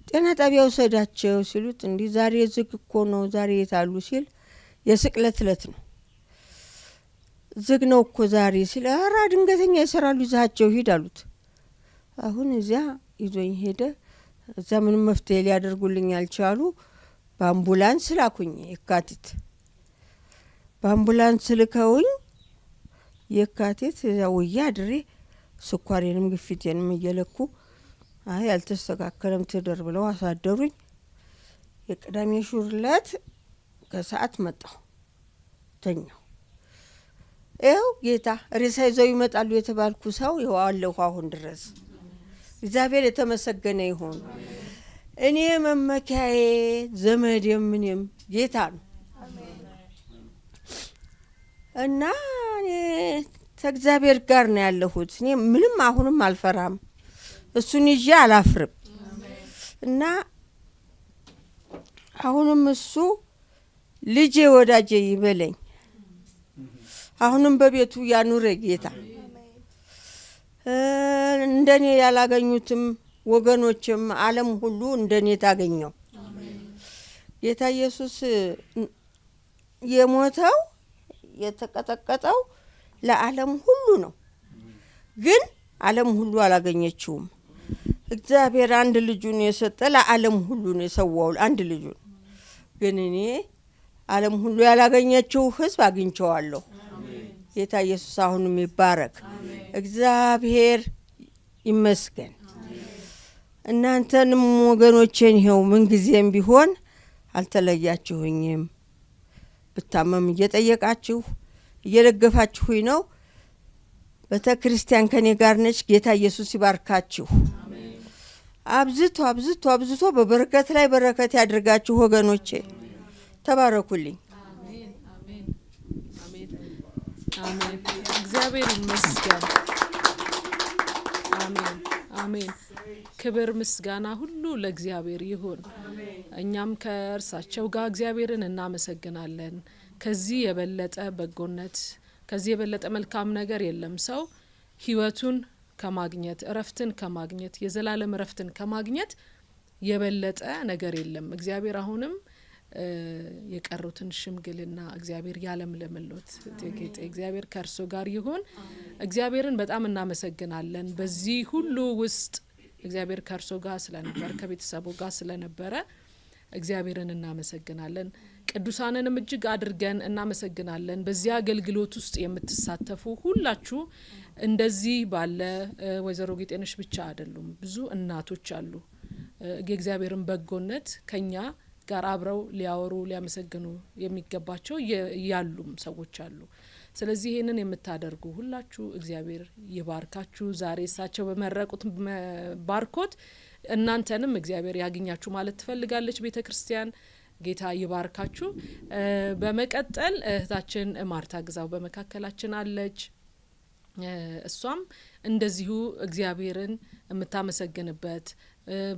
ጤና ጣቢያ ወሰዳቸው ሲሉት እንዲህ ዛሬ ዝግ እኮ ነው ዛሬ የታሉ ሲል የስቅለት ዕለት ነው ዝግ ነው እኮ ዛሬ ሲል ኧረ ድንገተኛ ይሰራሉ ይዛቸው ሂድ አሉት። አሁን እዚያ ይዞኝ ሄደ። እዛ ምንም መፍትሄ ሊያደርጉልኝ አልቻሉ። በአምቡላንስ ላኩኝ። የካቲት በአምቡላንስ ልከውኝ የካቲት ያውያ አድሬ ስኳሬንም ግፊቴንም እየለኩ አይ አልተስተካከለም ትደር ብለው አሳደሩኝ። የቅዳሜ ሹርለት ከሰዓት መጣሁ ተኛሁ። ይኸው ጌታ ሬሳ ይዘው ይመጣሉ የተባልኩ ሰው ይኸው አለሁ አሁን ድረስ። እግዚአብሔር የተመሰገነ ይሁን። እኔ መመኪያዬ ዘመድ ምንም ጌታ ነው እና እኔ ከእግዚአብሔር ጋር ነው ያለሁት። እኔ ምንም አሁንም አልፈራም፣ እሱን ይዤ አላፍርም። እና አሁንም እሱ ልጄ ወዳጄ ይበለኝ። አሁንም በቤቱ ያኑረ ጌታ። እንደኔ ያላገኙትም ወገኖችም ዓለም ሁሉ እንደኔ ታገኘው። ጌታ ኢየሱስ የሞተው የተቀጠቀጠው ለዓለም ሁሉ ነው፣ ግን ዓለም ሁሉ አላገኘችውም። እግዚአብሔር አንድ ልጁን የሰጠ ለዓለም ሁሉ ነው የሰዋው አንድ ልጁን። ግን እኔ ዓለም ሁሉ ያላገኘችው ሕዝብ አግኝቼዋለሁ። ጌታ ኢየሱስ አሁንም ይባረክ። እግዚአብሔር ይመስገን። እናንተንም ወገኖቼን ይኸው ምን ጊዜም ቢሆን አልተለያችሁኝም። ብታመም እየጠየቃችሁ እየደገፋችሁኝ ነው። ቤተክርስቲያን ከኔ ጋር ነች። ጌታ ኢየሱስ ይባርካችሁ። አብዝቶ አብዝቶ አብዝቶ በበረከት ላይ በረከት ያድርጋችሁ ወገኖቼ። ተባረኩልኝ። አሜን አሜን አሜን አሜን። እግዚአብሔር ይመስገን። አሜን አሜን። ክብር ምስጋና ሁሉ ለእግዚአብሔር ይሁን። እኛም ከእርሳቸው ጋር እግዚአብሔርን እናመሰግናለን። ከዚህ የበለጠ በጎነት ከዚህ የበለጠ መልካም ነገር የለም። ሰው ህይወቱን ከማግኘት እረፍትን ከማግኘት የዘላለም እረፍትን ከማግኘት የበለጠ ነገር የለም። እግዚአብሔር አሁንም የቀሩትን ሽምግልና እግዚአብሔር ያለምልምሎት ተጌጤ እግዚአብሔር ከርሶ ጋር ይሁን። እግዚአብሔርን በጣም እናመሰግናለን። በዚህ ሁሉ ውስጥ እግዚአብሔር ከርሶ ጋር ስለነበር ከቤተሰቡ ጋር ስለነበረ እግዚአብሔርን እናመሰግናለን። ቅዱሳንንም እጅግ አድርገን እናመሰግናለን። በዚህ አገልግሎት ውስጥ የምትሳተፉ ሁላችሁ እንደዚህ ባለ ወይዘሮ ጌጤነሽ ብቻ አይደሉም፣ ብዙ እናቶች አሉ። የእግዚአብሔርን በጎነት ከኛ ጋር አብረው ሊያወሩ ሊያመሰግኑ የሚገባቸው ያሉም ሰዎች አሉ። ስለዚህ ይሄንን የምታደርጉ ሁላችሁ እግዚአብሔር ይባርካችሁ። ዛሬ እሳቸው በመረቁት ባርኮት እናንተንም እግዚአብሔር ያግኛችሁ ማለት ትፈልጋለች ቤተክርስቲያን። ጌታ ይባርካችሁ። በመቀጠል እህታችን ማርታ ግዛው በመካከላችን አለች። እሷም እንደዚሁ እግዚአብሔርን የምታመሰግንበት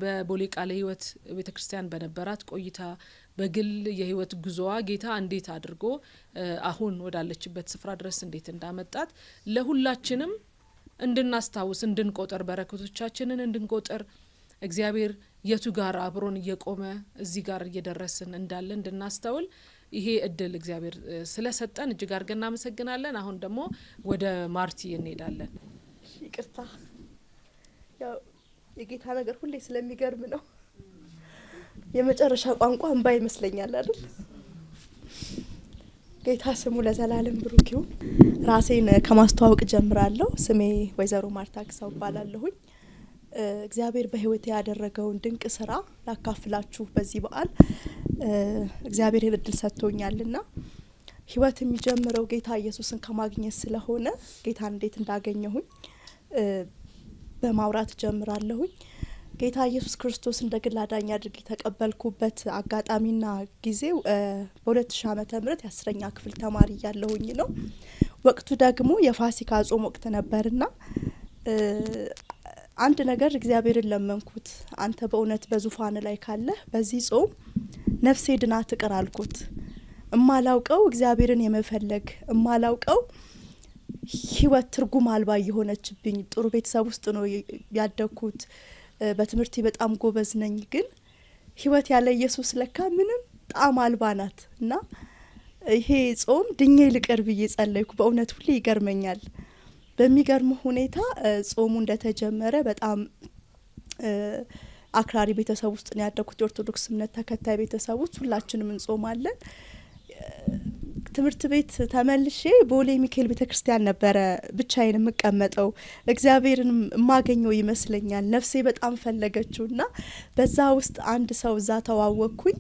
በቦሌ ቃለ ሕይወት ቤተክርስቲያን በነበራት ቆይታ በግል የህይወት ጉዞዋ ጌታ እንዴት አድርጎ አሁን ወዳለችበት ስፍራ ድረስ እንዴት እንዳመጣት ለሁላችንም እንድናስታውስ እንድንቆጥር በረከቶቻችንን እንድንቆጥር እግዚአብሔር የቱ ጋር አብሮን እየቆመ እዚህ ጋር እየደረስን እንዳለ እንድናስተውል ይሄ እድል እግዚአብሔር ስለሰጠን እጅግ አድርገን እናመሰግናለን። አሁን ደግሞ ወደ ማርቲ እንሄዳለን። ይቅርታ ያው የጌታ ነገር ሁሌ ስለሚገርም ነው። የመጨረሻ ቋንቋ እንባ ይመስለኛል አይደል? ጌታ ስሙ ለዘላለም ብሩክ ይሁን። ራሴን ከማስተዋወቅ ጀምራለሁ። ስሜ ወይዘሮ ማርታ ግዛው እባላለሁኝ። እግዚአብሔር በህይወቴ ያደረገውን ድንቅ ስራ ላካፍላችሁ በዚህ በዓል እግዚአብሔር እድል ሰጥቶኛልና ህይወት የሚጀምረው ጌታ ኢየሱስን ከማግኘት ስለሆነ ጌታን እንዴት እንዳገኘሁኝ በማውራት ጀምራለሁኝ። ጌታ ኢየሱስ ክርስቶስ እንደ ግል አዳኝ አድርጌ ተቀበልኩበት አጋጣሚና ጊዜው በ2000 ዓመተ ምህረት የ10ኛ ክፍል ተማሪ ያለሁኝ ነው። ወቅቱ ደግሞ የፋሲካ ጾም ወቅት ነበርና አንድ ነገር እግዚአብሔርን ለመንኩት። አንተ በእውነት በዙፋን ላይ ካለ በዚህ ጾም ነፍሴ ድና ትቅር አልኩት። እማላውቀው እግዚአብሔርን የመፈለግ እማላውቀው ህይወት ትርጉም አልባ የሆነችብኝ ጥሩ ቤተሰብ ውስጥ ነው ያደኩት። በትምህርቴ በጣም ጎበዝ ነኝ፣ ግን ህይወት ያለ ኢየሱስ ለካ ምንም ጣዕም አልባ ናት እና ይሄ ጾም ድኜ ልቀር ብዬ ጸለይኩ። በእውነት ሁሌ ይገርመኛል። በሚገርም ሁኔታ ጾሙ እንደተጀመረ በጣም አክራሪ ቤተሰብ ውስጥ ነው ያደኩት። የኦርቶዶክስ እምነት ተከታይ ቤተሰብ ውስጥ ሁላችንም እንጾማለን። ትምህርት ቤት ተመልሼ ቦሌ ሚካኤል ቤተክርስቲያን ነበረ ብቻዬን የምቀመጠው። እግዚአብሔርን ማገኘው ይመስለኛል። ነፍሴ በጣም ፈለገችውና በዛ ውስጥ አንድ ሰው እዛ ተዋወቅኩኝ።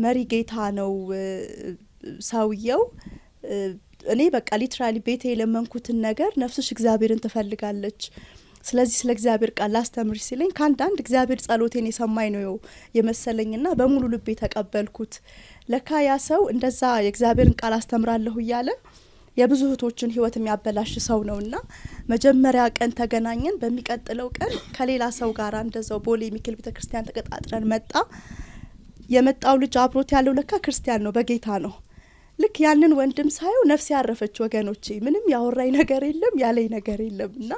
መሪ ጌታ ነው ሰውየው። እኔ በቃ ሊትራሊ ቤቴ የለመንኩትን ነገር ነፍስሽ እግዚአብሔርን ትፈልጋለች፣ ስለዚህ ስለ እግዚአብሔር ቃል ላስተምር ሲለኝ ካንዳንድ እግዚአብሔር ጸሎቴን የሰማኝ ነው የመሰለኝና በሙሉ ልቤ ተቀበልኩት። ለካ ያ ሰው እንደዛ የእግዚአብሔርን ቃል አስተምራለሁ እያለ የብዙ እህቶችን ህይወት የሚያበላሽ ሰው ነውና መጀመሪያ ቀን ተገናኘን። በሚቀጥለው ቀን ከሌላ ሰው ጋር እንደዛው ቦሌ ሚካኤል ቤተክርስቲያን ተቀጣጥረን መጣ። የመጣው ልጅ አብሮት ያለው ለካ ክርስቲያን ነው፣ በጌታ ነው። ልክ ያንን ወንድም ሳየው ነፍስ ያረፈች ወገኖቼ። ምንም ያወራኝ ነገር የለም ያለኝ ነገር የለምና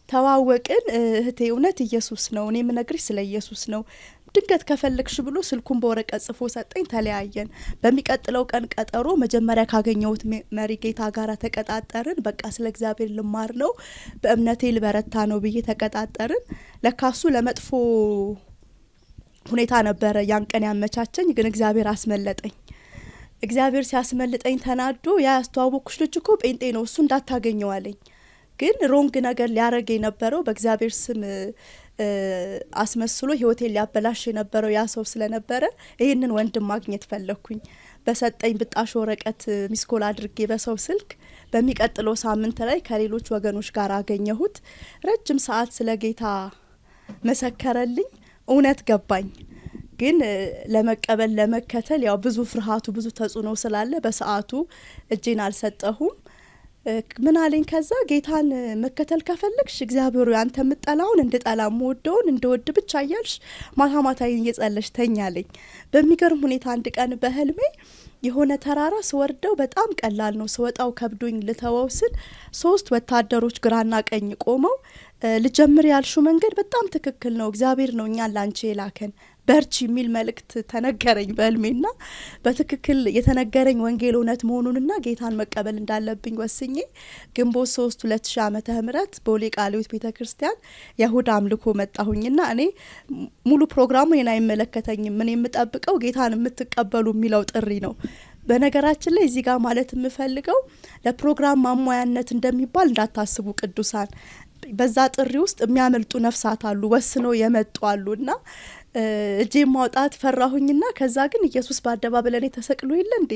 ተዋወቅን። እህቴ እውነት ኢየሱስ ነው፣ እኔ ምነግርሽ ስለ ኢየሱስ ነው፣ ድንገት ከፈለግሽ ብሎ ስልኩን በወረቀት ጽፎ ሰጠኝ። ተለያየን። በሚቀጥለው ቀን ቀጠሮ መጀመሪያ ካገኘሁት መሪ ጌታ ጋር ተቀጣጠርን። በቃ ስለ እግዚአብሔር ልማር ነው፣ በእምነቴ ልበረታ ነው ብዬ ተቀጣጠርን። ለካሱ ለመጥፎ ሁኔታ ነበረ ያን ቀን ያመቻቸኝ፣ ግን እግዚአብሔር አስመለጠኝ። እግዚአብሔር ሲያስመልጠኝ ተናዶ ያ ያስተዋወቅኩሽ ልጅ እኮ ጴንጤ ነው፣ እሱ እንዳታገኘው አለኝ። ግን ሮንግ ነገር ሊያረግ የነበረው በእግዚአብሔር ስም አስመስሎ ህይወቴን ሊያበላሽ የነበረው ያ ሰው ስለነበረ ይህንን ወንድም ማግኘት ፈለግኩኝ። በሰጠኝ ብጣሽ ወረቀት ሚስኮል አድርጌ በሰው ስልክ በሚቀጥለው ሳምንት ላይ ከሌሎች ወገኖች ጋር አገኘሁት። ረጅም ሰዓት ስለ ጌታ መሰከረልኝ። እውነት ገባኝ። ግን ለመቀበል ለመከተል ያው ብዙ ፍርሃቱ ብዙ ተጽዕኖ ስላለ በሰዓቱ እጄን አልሰጠሁም። ምን አለኝ ከዛ ጌታን መከተል ከፈለግሽ እግዚአብሔር አንተ የምጠላውን እንድጠላ የምወደውን እንደወድ ብቻ እያልሽ ማታ ማታ እየጸለሽ ተኛለኝ። በሚገርም ሁኔታ አንድ ቀን በህልሜ የሆነ ተራራ ስወርደው በጣም ቀላል ነው፣ ስወጣው ከብዶኝ ልተወው ስል 3 ወታደሮች ግራና ቀኝ ቆመው ልጀምር ያልሹ መንገድ በጣም ትክክል ነው፣ እግዚአብሔር ነው እኛን ላንቺ የላከን፣ በርቺ የሚል መልእክት ተነገረኝ በህልሜና በትክክል የተነገረኝ ወንጌል እውነት መሆኑንና ጌታን መቀበል እንዳለብኝ ወስኜ ግንቦት 3 2000 ዓመተ ምህረት ቦሌ ቃልዮት ቤተክርስቲያን የእሁድ አምልኮ መጣሁኝና እኔ ሙሉ ፕሮግራሙ ይሄን አይመለከተኝም። ምን የምጠብቀው ጌታን የምትቀበሉ የሚለው ጥሪ ነው። በነገራችን ላይ እዚህ ጋር ማለት የምፈልገው ለፕሮግራም ማሟያነት እንደሚባል እንዳታስቡ ቅዱሳን። በዛ ጥሪ ውስጥ የሚያመልጡ ነፍሳት አሉ፣ ወስነው የመጡ አሉና እጄ ማውጣት ፈራሁኝና ከዛ ግን ኢየሱስ በአደባባይ ለኔ ተሰቅሎ የለ እንዴ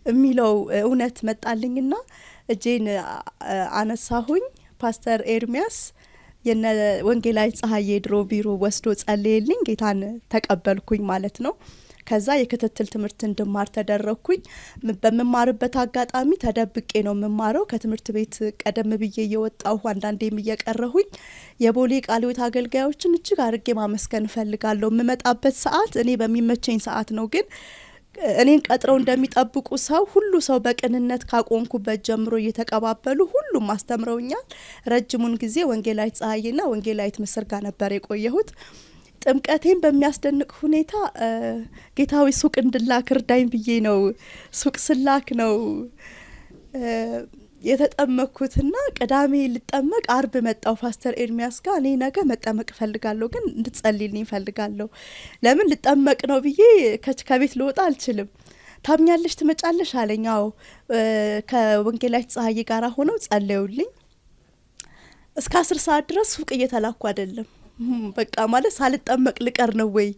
የሚለው እውነት መጣልኝና እጄን አነሳሁኝ። ፓስተር ኤርሚያስ የነ ወንጌላዊ ፀሐዬ ድሮ ቢሮ ወስዶ ጸለየልኝ። ጌታን ተቀበልኩኝ ማለት ነው። ከዛ የክትትል ትምህርት እንድማር ተደረኩኝ። በመማርበት አጋጣሚ ተደብቄ ነው መማረው። ከትምህርት ቤት ቀደም ብዬ እየወጣሁ አንዳንዴም እየቀረሁኝ የቦሌ ቃልዮት አገልጋዮችን እጅግ አድርጌ ማመስገን እፈልጋለሁ። የምመጣበት ሰዓት እኔ በሚመቸኝ ሰዓት ነው። ግን እኔን ቀጥረው እንደሚጠብቁ ሰው ሁሉ ሰው በቅንነት ካቆንኩበት ጀምሮ እየተቀባበሉ ሁሉም አስተምረውኛል። ረጅሙን ጊዜ ወንጌላዊት ፀሐዬና ወንጌላዊት ምስር ጋር ነበር የቆየሁት። ጥምቀቴን በሚያስደንቅ ሁኔታ ጌታዊ ሱቅ እንድላክ እርዳኝ ብዬ ነው ሱቅ ስላክ ነው የተጠመቅኩትና ቅዳሜ ልጠመቅ አርብ መጣው ፓስተር ኤርሚያስ ጋር። እኔ ነገ መጠመቅ ፈልጋለሁ፣ ግን እንድትጸልይልኝ ፈልጋለሁ። ለምን ልጠመቅ ነው ብዬ ከቤት ልወጣ አልችልም። ታምኛለሽ ትመጫለሽ አለኝ። አዎ። ከወንጌላዊት ፀሐዬ ጋር ሆነው ጸለዩልኝ። እስከ 10 ሰዓት ድረስ ሱቅ እየተላኩ አይደለም። በቃ ማለት ሳልጠመቅ ልቀር ነው ወይ?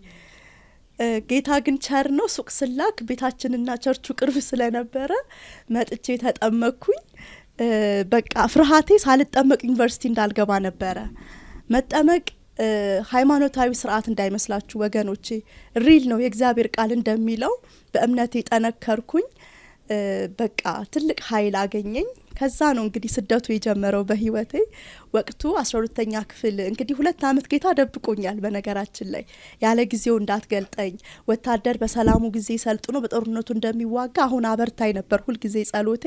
ጌታ ግን ቸር ነው። ሱቅ ስላክ ቤታችንና ቸርቹ ቅርብ ስለነበረ መጥቼ ተጠመቅኩኝ። በቃ ፍርሃቴ ሳልጠመቅ ዩኒቨርሲቲ እንዳልገባ ነበረ። መጠመቅ ሃይማኖታዊ ስርዓት እንዳይመስላችሁ ወገኖቼ፣ ሪል ነው። የእግዚአብሔር ቃል እንደሚለው በእምነቴ ጠነከርኩኝ። በቃ ትልቅ ኃይል አገኘኝ። ከዛ ነው እንግዲህ ስደቱ የጀመረው በህይወቴ። ወቅቱ 12ኛ ክፍል እንግዲህ 2 አመት ጌታ ደብቆኛል። በነገራችን ላይ ያለ ጊዜው እንዳትገልጠኝ ወታደር በሰላሙ ጊዜ ሰልጥኖ በጦርነቱ እንደሚዋጋ አሁን አበርታይ ነበር ሁል ጊዜ ጸሎቴ።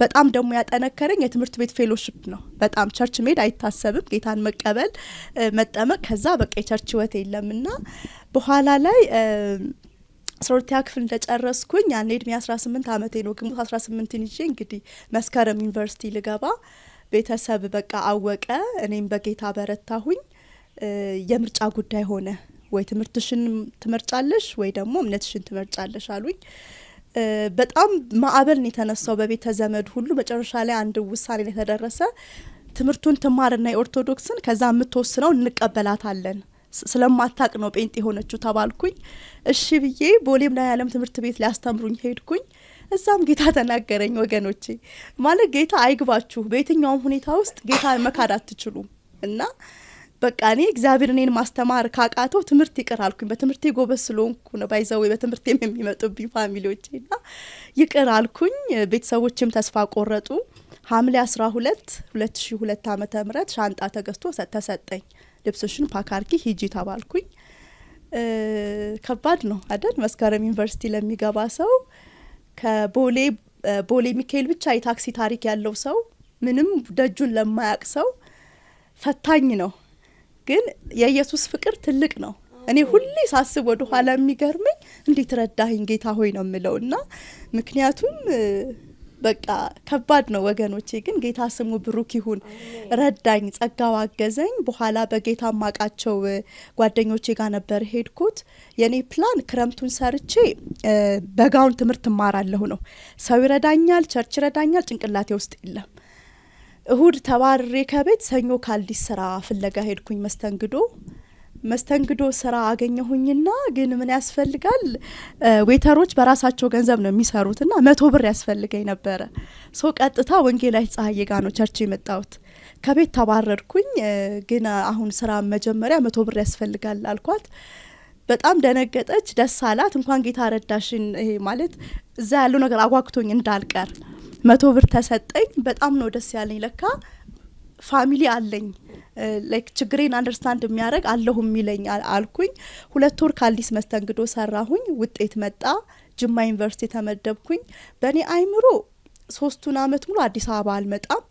በጣም ደግሞ ያጠነከረኝ የትምህርት ቤት ፌሎሺፕ ነው። በጣም ቸርች ሜድ አይታሰብም፣ ጌታን መቀበል መጠመቅ። ከዛ በቃ የቸርች ህይወት የለምና በኋላ ላይ 12ኛ ክፍል እንደጨረስኩኝ ያኔ እድሜ 18 አመቴ ነው። ግንቦት 18 ይዤ እንግዲህ መስከረም ዩኒቨርሲቲ ልገባ ቤተሰብ በቃ አወቀ። እኔም በጌታ በረታሁኝ። የምርጫ ጉዳይ ሆነ። ወይ ትምህርትሽን ትመርጫለሽ ወይ ደግሞ እምነትሽን ትመርጫለሽ አሉኝ። በጣም ማዕበል ነው የተነሳው በቤተ ዘመድ ሁሉ። መጨረሻ ላይ አንድ ውሳኔ ላይ ተደረሰ። ትምህርቱን ትማርና የኦርቶዶክስን ከዛ የምትወስነው እንቀበላታለን ስለማታቅ ነው ጴንጤ ሆነችው ተባልኩኝ። እሺ ብዬ ቦሌም ላይ ዓለም ትምህርት ቤት ሊያስተምሩኝ ሄድኩኝ። እዛም ጌታ ተናገረኝ። ወገኖቼ ማለት ጌታ አይግባችሁ፣ በየትኛውም ሁኔታ ውስጥ ጌታ መካድ አትችሉም። እና በቃ እኔ እግዚአብሔር እኔን ማስተማር ካቃተው ትምህርት ይቅር አልኩኝ። በትምህርቴ ጎበዝ ስለሆንኩ ነው ባይዘው በትምህርቴም የሚመጡብኝ ፋሚሊዎቼና ይቅር አልኩኝ። ቤተሰቦችም ተስፋ ቆረጡ። ሐምሌ 12 2002 ዓመተ ምህረት ሻንጣ ተገዝቶ ተሰጠኝ። ልብስሽን ፓክ አርጊ ሂጂ ተባልኩኝ። ከባድ ነው አይደል? መስከረም ዩኒቨርሲቲ ለሚገባ ሰው ከቦሌ ሚካኤል ብቻ የታክሲ ታሪክ ያለው ሰው ምንም ደጁን ለማያቅ ሰው ፈታኝ ነው። ግን የኢየሱስ ፍቅር ትልቅ ነው። እኔ ሁሌ ሳስብ ወደ ኋላ የሚገርመኝ እንዴት ረዳኸኝ ጌታ ሆይ ነው የምለውና ምክንያቱም በቃ ከባድ ነው ወገኖቼ። ግን ጌታ ስሙ ብሩክ ይሁን። ረዳኝ፣ ጸጋው አገዘኝ። በኋላ በጌታ ማቃቸው ጓደኞቼ ጋር ነበር ሄድኩት። የኔ ፕላን ክረምቱን ሰርቼ በጋውን ትምህርት ማራለሁ ነው። ሰው ይረዳኛል፣ ቸርች ይረዳኛል፣ ጭንቅላቴ ውስጥ የለም። እሁድ ተባርሬ ከቤት ሰኞ ካልዲስ ስራ ፍለጋ ሄድኩኝ። መስተንግዶ ስራ አገኘሁኝና ግን ምን ያስፈልጋል? ዌተሮች በራሳቸው ገንዘብ ነው የሚሰሩትና 100 ብር ያስፈልገኝ ነበረ። ቀጥታ ወንጌላዊት ፀሐዬ ጋር ነው ቸርች የመጣሁት። ከቤት ተባረርኩኝ። ግን አሁን ስራ መጀመሪያ 100 ብር ያስፈልጋል አልኳት። በጣም ደነገጠች፣ ደስ አላት። እንኳን ጌታ ረዳሽን። ይሄ ማለት እዛ ያለው ነገር አጓግቶኝ እንዳልቀር 100 ብር ተሰጠኝ። በጣም ነው ደስ ያለኝ። ለካ ፋሚሊ አለኝ፣ ላይክ ችግሬን አንደርስታንድ የሚያደርግ አለሁ የሚለኝ አልኩኝ። 2 ወር ካልዲስ መስተንግዶ ሰራሁኝ። ውጤት መጣ። ጅማ ዩኒቨርሲቲ ተመደብኩኝ። በእኔ አይምሮ 3 አመት ሙሉ አዲስ አበባ አልመጣም።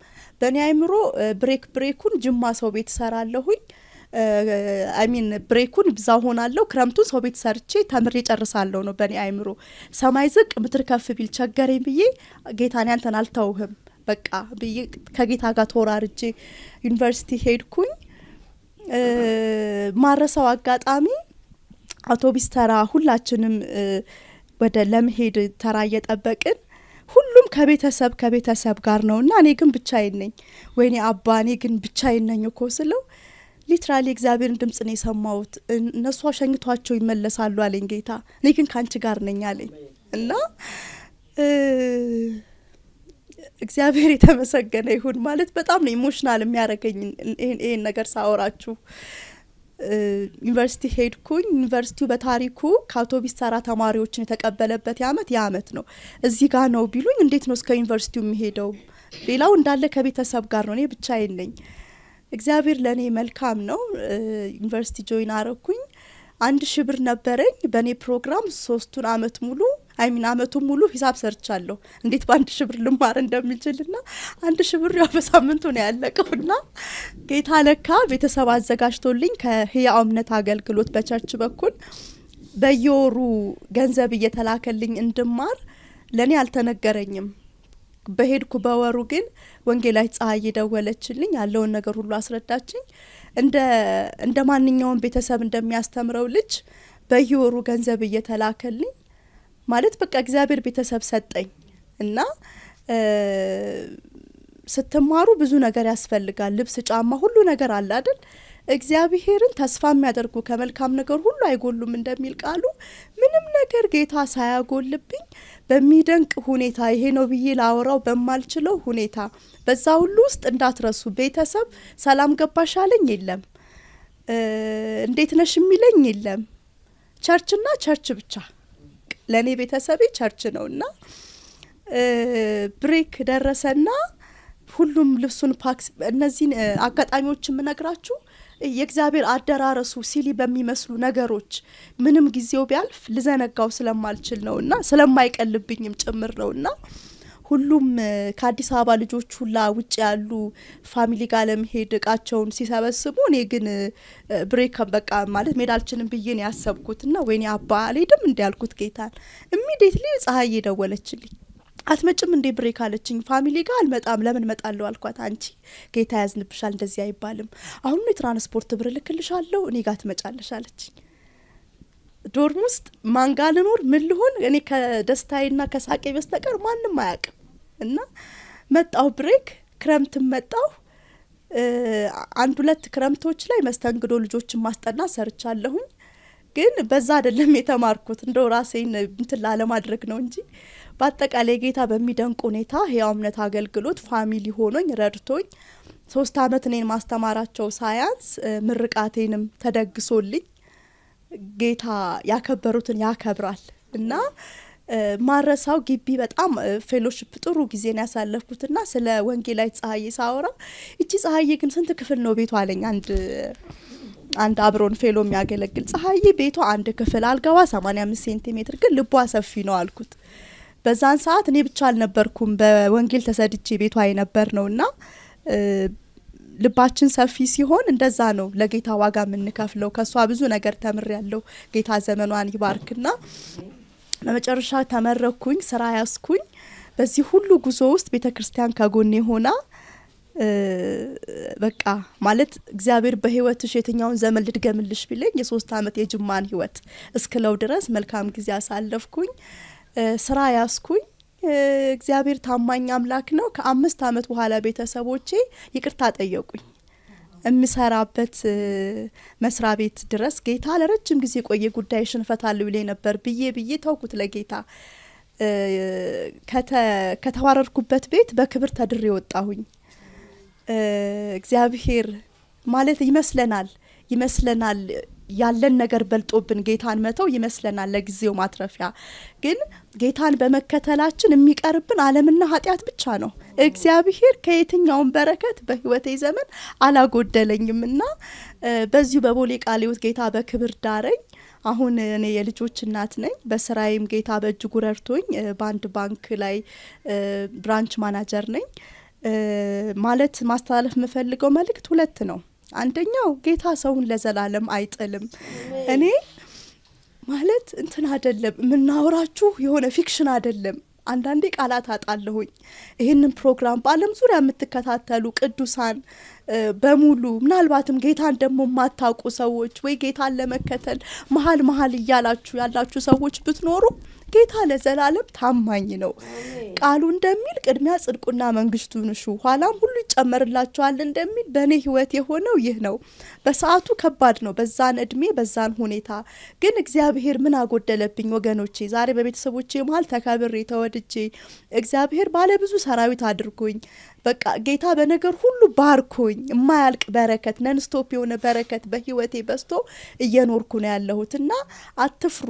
በእኔ አይምሮ ብሬኩን ጅማ ሰው ቤት ሰራለሁኝ። ብሬኩን ብዛ ሆናለሁ። ክረምቱን ሰው ቤት ሰርቼ ተምሬ ጨርሳለሁ ነው በእኔ አይምሮ። ሰማይ ዝቅ ምድር ከፍ ቢል ቸገረኝ ብዬ ጌታን ያንተን አልተውህም በቃ ብዬ ከጌታ ጋር ተወራርጄ ዩኒቨርሲቲ ሄድኩኝ። ማረሳው አጋጣሚ አውቶቡስ ተራ ሁላችንም ወደ ለመሄድ ተራ እየጠበቅን ሁሉም ከቤተሰብ ጋር ነውና እኔ ግን ብቻዬን ነኝ። ወይኔ አባ እኔ ግን ብቻዬን ነኝ እኮ ስለው ሊትራሊ እግዚአብሔርን ድምጽ ነው የሰማሁት። እነሱ አሸኝቷቸው ይመለሳሉ አለኝ ጌታ። እኔ ግን ካንቺ ጋር ነኝ አለኝ እና እግዚአብሔር የተመሰገነ ይሁን። ማለት በጣም ነው ኢሞሽናል የሚያረገኝ ይሄን ነገር ሳወራችሁ። ዩኒቨርሲቲ ሄድኩኝ። ዩኒቨርሲቲው በታሪኩ ከአውቶቡስ ተራ ተማሪዎችን የተቀበለበት የአመት ነው። እዚህ ጋር ነው ቢሉኝ እንዴት ነው እስከ ዩኒቨርሲቲው የሚሄደው? ሌላው እንዳለ ከቤተሰብ ጋር ነው፣ እኔ ብቻዬን ነኝ። እግዚአብሔር ለኔ መልካም ነው። ዩኒቨርሲቲ ጆይን አረኩኝ። 1000 ብር ነበረኝ። በኔ ፕሮግራም 3 አመት ሙሉ አመቱን ሙሉ ሂሳብ ሰርቻለሁ እንዴት በ1000 ብር ልማር እንደምችልና 1000 ብር ያው በሳምንቱ ነው ያለቀውና ጌታ ለካ ቤተሰብ አዘጋጅቶልኝ ከህያው እምነት አገልግሎት በቸርች በኩል በየወሩ ገንዘብ እየተላከልኝ እንድማር ለኔ አልተነገረኝም። በሄድኩ በወሩ ግን ወንጌላዊት ፀሐዬ ደወለችልኝ። ያለውን ነገር ሁሉ አስረዳችኝ። እንደ ማንኛውም ቤተሰብ እንደሚያስተምረው ልጅ በየወሩ ገንዘብ እየተላከልኝ ማለት በቃ እግዚአብሔር ቤተሰብ ሰጠኝ እና ስትማሩ ብዙ ነገር ያስፈልጋል። ልብስ፣ ጫማ፣ ሁሉ ነገር አለ አይደል? እግዚአብሔርን ተስፋ የሚያደርጉ ከመልካም ነገር ሁሉ አይጎሉም እንደሚል ቃሉ ምንም ነገር ጌታ ሳያጎልብኝ በሚደንቅ ሁኔታ ይሄ ነው ብዬ ላወራው በማልችለው ሁኔታ በዛ ሁሉ ውስጥ እንዳትረሱ ቤተሰብ ሰላም ገባሽ አለኝ የለም፣ እንዴት ነሽ የሚለኝ የለም። ቸርችና ቸርች ብቻ ለኔ ቤተሰቤ ቸርች ነውና ብሬክ ደረሰና ሁሉም ልብሱን ፓክስ እነዚህን አጋጣሚዎች ምነግራችሁ የእግዚአብሔር አደራረሱ ሲሊ በሚመስሉ ነገሮች ምንም ጊዜው ቢያልፍ ልዘነጋው ስለማልችል ነውና ስለማይቀልብኝም ጭምር ነውና ሁሉም ከአዲስ አበባ ልጆች ሁላ ውጭ ያሉ ፋሚሊ ጋር ለመሄድ እቃቸውን ሲሰበስቡ እኔ ግን ብሬክ በቃ ማለት ሜዳልችንም ብዬ ነው ያሰብኩትና ወይኔ አባ አልሄድም እንዲያልኩት ጌታን ኢሚዲየትሊ ፀሐዬ ደወለችልኝ። አትመጭም እንዴ ብሬክ አለችኝ። ፋሚሊ ጋር አልመጣም። ለምን እመጣለሁ አልኳት። አንቺ ጌታ ያዝንብሻል፣ እንደዚህ አይባልም። አሁን የትራንስፖርት ብር ልክልሻለሁ፣ እኔ ጋር ትመጫለሽ አለችኝ። ዶርም ውስጥ ማን ጋር ልኖር ምን ልሆን? እኔ ከደስታዬና ከሳቄ በስተቀር ማንም አያውቅም። እና መጣሁ ብሬክ። ክረምትም መጣሁ። 1-2 ክረምቶች ላይ መስተንግዶ ልጆችን ማስጠናት ሰርቻለሁኝ። ግን በዛ አይደለም የተማርኩት፣ እንደው ራሴን እንትን ላለማድረግ ነው እንጂ በአጠቃላይ ጌታ በሚደንቅ ሁኔታ ሕያው እምነት አገልግሎት ፋሚሊ ሆኖኝ ረድቶኝ 3 አመት እኔን ማስተማራቸው ሳያንስ ምርቃቴንም ተደግሶልኝ ጌታ ያከበሩትን ያከብራል። እና ማረሳው ግቢ በጣም ፌሎሺፕ ጥሩ ጊዜ ነው ያሳለፍኩትና ስለ ወንጌላዊት ፀሐዬ ሳወራ እቺ ፀሐዬ ግን ስንት ክፍል ነው ቤቷ አለኝ። አንድ አብሮን ፌሎ የሚያገለግል ፀሐዬ ቤቷ 1 ክፍል አልጋዋ 85 ሴንቲሜትር ግን ልቧ ሰፊ ነው አልኩት። በዛን ሰዓት እኔ ብቻ አልነበርኩም በወንጌል ተሰድቼ ቤቷ የነበር ነውና ልባችን ሰፊ ሲሆን እንደዛ ነው ለጌታ ዋጋ የምንከፍለው። ከሷ ብዙ ነገር ተምሬያለሁ። ጌታ ዘመኗን ይባርክና በመጨረሻ ተመረኩኝ፣ ስራ ያስኩኝ። በዚህ ሁሉ ጉዞ ውስጥ ቤተክርስቲያን ከጎኔ ሆና በቃ ማለት እግዚአብሔር በህይወትሽ የትኛውን ዘመን ልድገምልሽ ቢለኝ የ3 አመት የጅማን ህይወት እስክለው ድረስ መልካም ጊዜ አሳለፍኩኝ። ስራ ያስኩኝ። እግዚአብሔር ታማኝ አምላክ ነው። ከ5 አመት በኋላ ቤተሰቦቼ ይቅርታ ጠየቁኝ። እምሰራበት መስሪያ ቤት ድረስ ጌታ ለረጅም ጊዜ ቆየ ጉዳይሽን ፈታለሁ ይለኝ ነበር ብዬ ተውኩት ለጌታ። ከተዋረድኩበት ቤት በክብር ተድሬ ወጣሁኝ። እግዚአብሔር ማለት ይመስለናል ያለን ነገር በልጦብን ጌታን መተው ይመስለናል ለጊዜው ማትረፊያ። ግን ጌታን በመከተላችን የሚቀርብን ዓለምና ኃጢአት ብቻ ነው። እግዚአብሔር ከየትኛውም በረከት በህይወቴ ዘመን አላጎደለኝምና በዚሁ በቦሌ ቃለ ሕይወት ጌታ በክብር ዳረኝ። አሁን እኔ የልጆች እናት ነኝ። በስራዬም ጌታ በእጅጉ ረድቶኝ በአንድ ባንክ ላይ ብራንች ማናጀር ነኝ። ማለት ማስተላለፍ የምፈልገው መልእክት 2 ነው። አንደኛው ጌታ ሰውን ለዘላለም አይጥልም። እኔ ማለት እንትን አይደለም ምናወራችሁ የሆነ ፊክሽን አይደለም። አንዳንዴ ቃላት አጣለሁኝ። ይህንን ፕሮግራም በአለም ዙሪያ የምትከታተሉ ቅዱሳን በሙሉ ምናልባትም ጌታን ደግሞ የማታውቁ ሰዎች ወይ ጌታን ለመከተል መሀል እያላችሁ ያላችሁ ሰዎች ብትኖሩ ጌታ ለዘላለም ታማኝ ነው። ቃሉ እንደሚል ቅድሚያ ጽድቁና መንግስቱን እሹ ኋላም ሁሉ ይጨመርላችኋል እንደሚል በእኔ ህይወት የሆነው ይህ ነው። በሰዓቱ ከባድ ነው፣ በዛን እድሜ በዛን ሁኔታ። ግን እግዚአብሔር ምን አጎደለብኝ ወገኖቼ? ዛሬ በቤተሰቦቼ መሀል ተከብሬ ተወድጄ እግዚአብሔር ባለ ብዙ ሰራዊት አድርጎኝ በቃ ጌታ በነገር ሁሉ ባርኮኝ የማያልቅ በረከት ነንስቶፕ የሆነ በረከት በህይወቴ በስቶ እየኖርኩ ነው ያለሁትና አትፍሩ።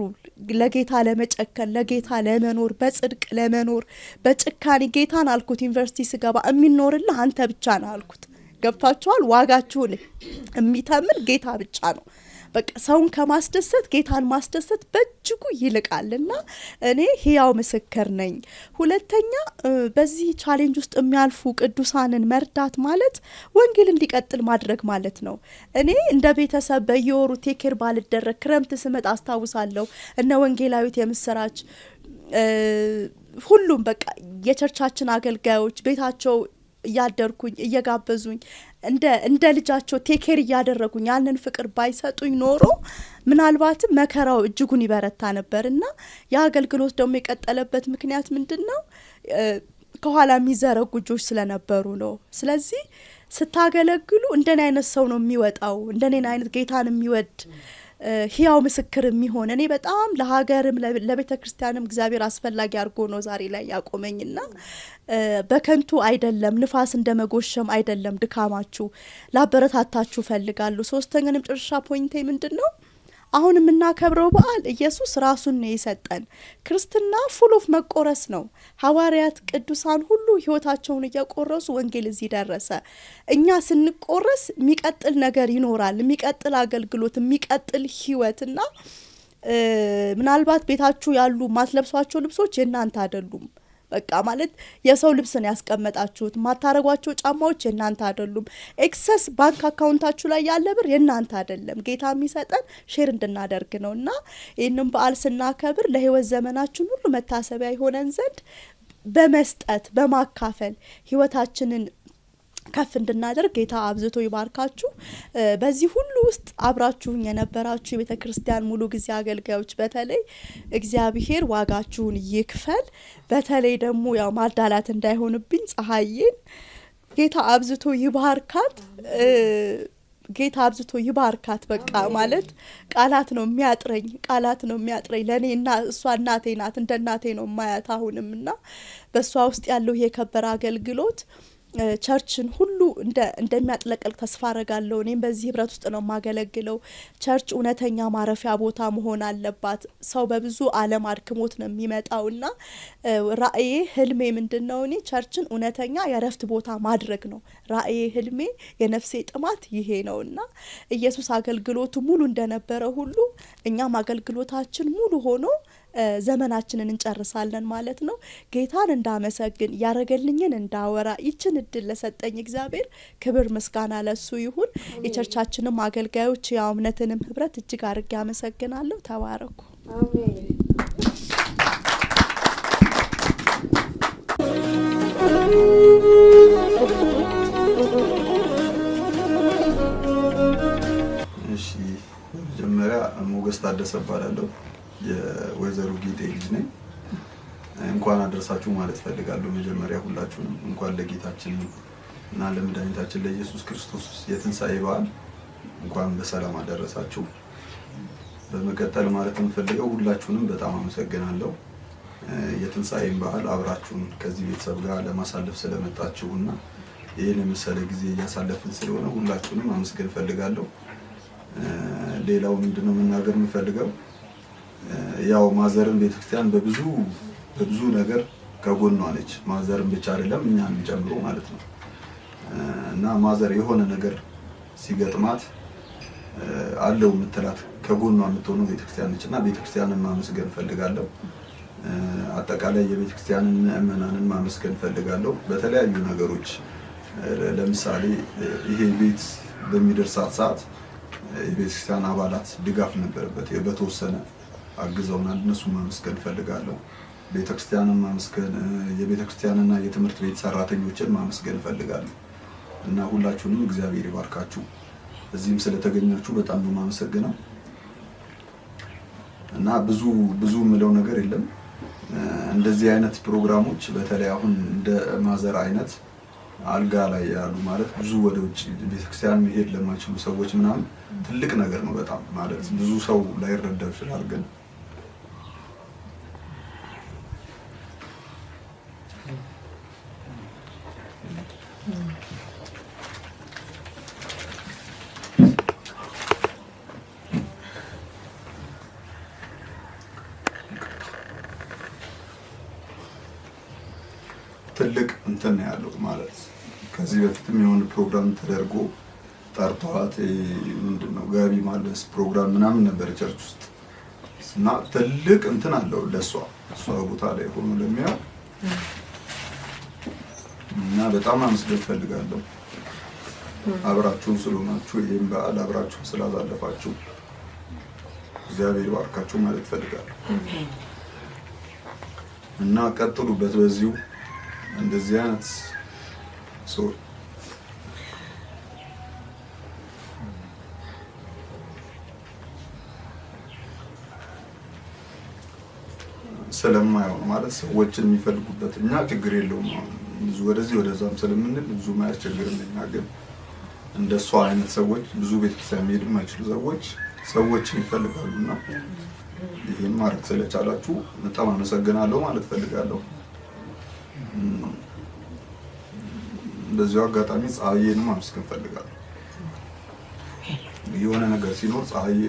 ለጌታ ለመጨከን ለጌታ ለመኖር በጽድቅ ለመኖር በጭካኔ ጌታን አልኩት። ዩኒቨርሲቲ ስገባ የሚኖርልህ አንተ ብቻ ነው አልኩት። ገብታችኋል? ዋጋችሁን የሚተምን ጌታ ብቻ ነው። በቃ ሰውን ከማስደሰት ጌታን ማስደሰት በእጅጉ ይልቃልና እኔ ሕያው ምስክር ነኝ። ሁለተኛ በዚህ ቻሌንጅ ውስጥ የሚያልፉ ቅዱሳንን መርዳት ማለት ወንጌል እንዲቀጥል ማድረግ ማለት ነው። እኔ እንደ ቤተሰብ በየወሩ ቴኬር ባልደረግ ክረምት ስመጣ አስታውሳለሁ እነ ወንጌላዊት የምስራች ሁሉም በቃ የቸርቻችን አገልጋዮች ቤታቸው እያደርኩኝ እየጋበዙኝ እንደ ልጃቸው ቴኬር እያደረጉኝ ያንን ፍቅር ባይሰጡኝ ኖሮ ምናልባትም መከራው እጅጉን ይበረታ ነበርና ያ አገልግሎት ደግሞ የቀጠለበት ምክንያት ምንድነው? ከኋላ የሚዘረጉ እጆች ስለነበሩ ነው። ስለዚህ ስታገለግሉ እንደኔ አይነት ሰው ነው የሚወጣው፣ እንደኔ አይነት ጌታን የሚወድ ሕያው ምስክር የሚሆን። እኔ በጣም ለሀገርም ለቤተ ክርስቲያንም እግዚአብሔር አስፈላጊ አድርጎ ነው ዛሬ ላይ ያቆመኝና በከንቱ አይደለም፣ ንፋስ እንደመጎሸም አይደለም ድካማችሁ። ላበረታታችሁ ፈልጋለሁ። ሶስተኛው መጨረሻ ፖይንቴ ምንድነው? አሁን የምናከብረው በዓል ኢየሱስ ራሱን ነው የሰጠን። ክርስትና ፉል ኦፍ መቆረስ ነው። ሐዋርያት ቅዱሳን ሁሉ ህይወታቸውን እየቆረሱ ወንጌል እዚህ ደረሰ። እኛ ስንቆረስ የሚቀጥል ነገር ይኖራል፣ የሚቀጥል አገልግሎት፣ የሚቀጥል ህይወትና ምናልባት ቤታችሁ ያሉ ማትለብሷቸው ልብሶች የናንተ አይደሉም። በቃ ማለት የሰው ልብስን ያስቀመጣችሁት ማታረጓቸው ጫማዎች የናንተ አይደሉም። ኤክሰስ ባንክ አካውንታችሁ ላይ ያለ ብር የናንተ አይደለም። ጌታ የሚሰጠን ሼር እንድናደርግ ነውና ይህንን በዓል ስናከብር ለህይወት ዘመናችን ሁሉ መታሰቢያ ይሆነን ዘንድ በመስጠት በማካፈል ህይወታችንን ከፍ እንድናደርግ ጌታ አብዝቶ ይባርካችሁ። በዚህ ሁሉ ውስጥ አብራችሁኝ የነበራችሁ የቤተ ክርስቲያን ሙሉ ጊዜ አገልጋዮች በተለይ እግዚአብሔር ዋጋችሁን ይክፈል። በተለይ ደግሞ ያው ማዳላት እንዳይሆንብኝ ፀሐይን ጌታ አብዝቶ ይባርካት። ጌታ አብዝቶ ይባርካት። በቃ ማለት ቃላት ነው የሚያጥረኝ ለኔ እና እሷ እናቴ ናት፣ እንደ እናቴ ነው ማያት አሁንምና በሷ ውስጥ ያለው የከበረ አገልግሎት ቸርችን ሁሉ እንደሚያጥለቀልቅ ተስፋ አረጋለሁ። እኔም በዚህ ህብረት ውስጥ ነው ማገለግለው። ቸርች እውነተኛ ማረፊያ ቦታ መሆን አለባት። ሰው በብዙ ዓለም አድክሞት ነው የሚመጣውና ራእዬ ህልሜ ምንድነው? እኔ ቸርችን እውነተኛ የረፍት ቦታ ማድረግ ነው ራእዬ፣ ህልሜ፣ የነፍሴ ጥማት ይሄ ነውና ኢየሱስ አገልግሎቱ ሙሉ እንደነበረ ሁሉ እኛም አገልግሎታችን ሙሉ ሆኖ ዘመናችንን እንጨርሳለን ማለት ነው። ጌታን እንዳመሰግን ያረገልኝን እንዳወራ ይችን እድል ለሰጠኝ እግዚአብሔር ክብር ምስጋና ለሱ ይሁን። የቸርቻችንም አገልጋዮች የእምነትንም ህብረት እጅግ አድርጌ አመሰግናለሁ። ተባረኩ። አሜን። እሺ፣ መጀመሪያ ሞገስ ታደሰ እባላለሁ። የወይዘሮ ጌጤ ልጅ ነኝ። እንኳን አደረሳችሁ ማለት ፈልጋለሁ። መጀመሪያ ሁላችሁንም እንኳን ለጌታችን እና ለመድኃኒታችን ለኢየሱስ ክርስቶስ የትንሣኤ በዓል እንኳን በሰላም አደረሳችሁ። በመቀጠል ማለት የምፈልገው ሁላችሁንም በጣም አመሰግናለሁ። የትንሣኤን በዓል አብራችሁን ከዚህ ቤተሰብ ጋር ለማሳለፍ ስለመጣችሁና ይህን የመሰለ ጊዜ እያሳለፍን ስለሆነ ሁላችሁንም አመስገን ፈልጋለሁ። ሌላው ምንድነው መናገር የምፈልገው ያው ማዘርን ቤተክርስቲያን በብዙ ነገር ከጎኗ ነች። ማዘርን ብቻ አይደለም እኛንም ጨምሮ ማለት ነው። እና ማዘር የሆነ ነገር ሲገጥማት አለው የምትላት ከጎኗ የምትሆነው ቤተክርስቲያን ነችና ቤተክርስቲያንን ማመስገን ፈልጋለሁ። አጠቃላይ የቤተክርስቲያንን ምእመናንን ማመስገን ፈልጋለሁ በተለያዩ ነገሮች። ለምሳሌ ይሄ ቤት በሚደርሳት ሰዓት የቤተክርስቲያን አባላት ድጋፍ ነበረበት፣ በተወሰነ አግዘውናል። እነሱን ማመስገን ፈልጋለሁ። ቤተክርስቲያንን ማመስገን፣ የቤተክርስቲያንና የትምህርት ቤት ሰራተኞችን ማመስገን ፈልጋለሁ እና ሁላችሁንም እግዚአብሔር ይባርካችሁ። እዚህም ስለተገኛችሁ በጣም ነው ማመሰግነው እና ብዙ ምለው ነገር የለም። እንደዚህ አይነት ፕሮግራሞች በተለይ አሁን እንደ ማዘር አይነት አልጋ ላይ ያሉ ማለት ብዙ ወደ ውጭ ቤተክርስቲያን መሄድ ለማይችሉ ሰዎች ምናምን ትልቅ ነገር ነው በጣም ማለት ብዙ ሰው ላይረዳው ይችላል ግን ትልቅ እንትን ያለው ማለት ከዚህ በፊትም የሆነ ፕሮግራም ተደርጎ ጠርቷት ምንድነው ጋቢ ማልበስ ፕሮግራም ምናምን ነበር ቸርች ውስጥ እና ትልቅ እንትን አለው ለሷ ቦታ ላይ ሆኖ ለሚያው እና በጣም አመስገን ፈልጋለሁ። አብራችሁን ስለሆናችሁ ይሄን በዓል አብራችሁን ስላሳለፋችሁ እግዚአብሔር ይባርካችሁ ማለት ፈልጋለሁ እና ቀጥሉበት በዚሁ እንደዚህ አይነት ሰው ስለማይሆን ማለት ሰዎችን የሚፈልጉበት እኛ ችግር የለውም ብዙ ወደዚህ ወደዛም ስለምንል ብዙ ማያስቸግርልኛ ግን እንደሷ አይነት ሰዎች ብዙ ቤተክርስቲያን መሄድ የማይችሉ ሰዎችን ይፈልጋሉና ይሄን ማድረግ ስለቻላችሁ በጣም አመሰግናለሁ ማለት ፈልጋለሁ። በዚሁ አጋጣሚ ፀሐይንም ማመስገን ፈልጋለሁ። የሆነ ነገር ሲኖር ፀሐይ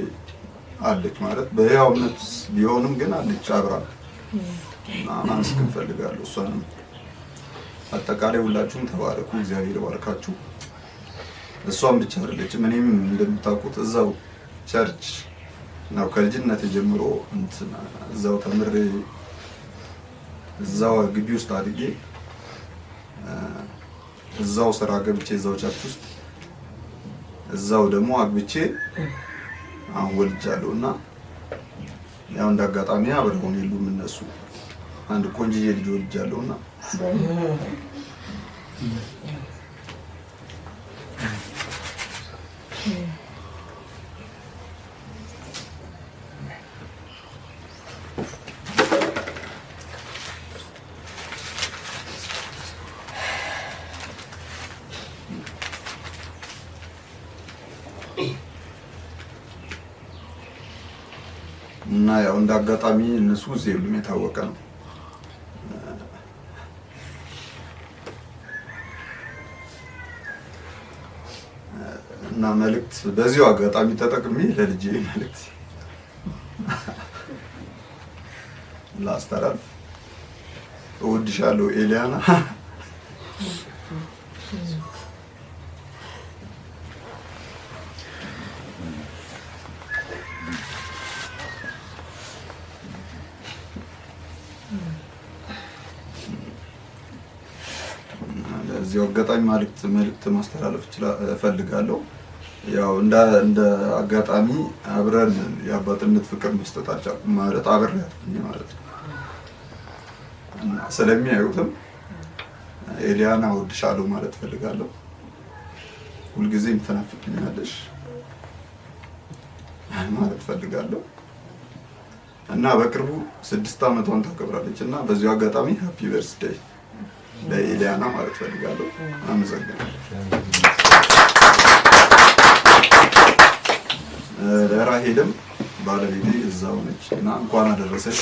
አለች ማለት በህያውነት ቢሆንም ግን አለች አብራ ማመስገን ፈልጋለሁ እሷንም። አጠቃላይ ሁላችሁም ተባረኩ፣ እግዚአብሔር ይባርካችሁ። እሷም ብቻ አይደለችም፣ እኔም እንደምታውቁት እዛው ቸርች ነው ከልጅነት ጀምሮ እዛው ተምሬ እዛው ግቢ ውስጥ አድጌ እዛው ስራ ገብቼ እዛው ቸርች ውስጥ እዛው ደግሞ አግብቼ አሁን ወልጃለሁና ያው እንዳጋጣሚ አብረውን የሉም እነሱ አንድ ቆንጆዬ ልጅ ወልጃለሁና እና ያው እንዳጋጣሚ እነሱ እዚህ ሁሉም የታወቀ ነው እና መልእክት በዚሁ አጋጣሚ ተጠቅሜ ለልጄ መልእክት ላስተላልፍ እወድሻለሁ ኤሊያና እዚሁ አጋጣሚ መልእክት ማስተላለፍ እፈልጋለሁ። ያው እንደ አጋጣሚ አብረን የአባትነት ፍቅር መስጠታቸው ማለት አብሬያት ማለት ነው። ስለሚያዩትም ኤሊያና እወድሻለሁ ማለት እፈልጋለሁ። ሁልጊዜም ትናፍቅኛለሽ ማለት እፈልጋለሁ እና በቅርቡ 6 ዓመቷን ታከብራለች እና በዚሁ አጋጣሚ ሃፒ በርዝዴይ ለኤሊያና ማለት እፈልጋለሁ። አመሰግናለሁ። ለራሄልም ባለቤቴ እዛው ነች እና እንኳን አደረሰች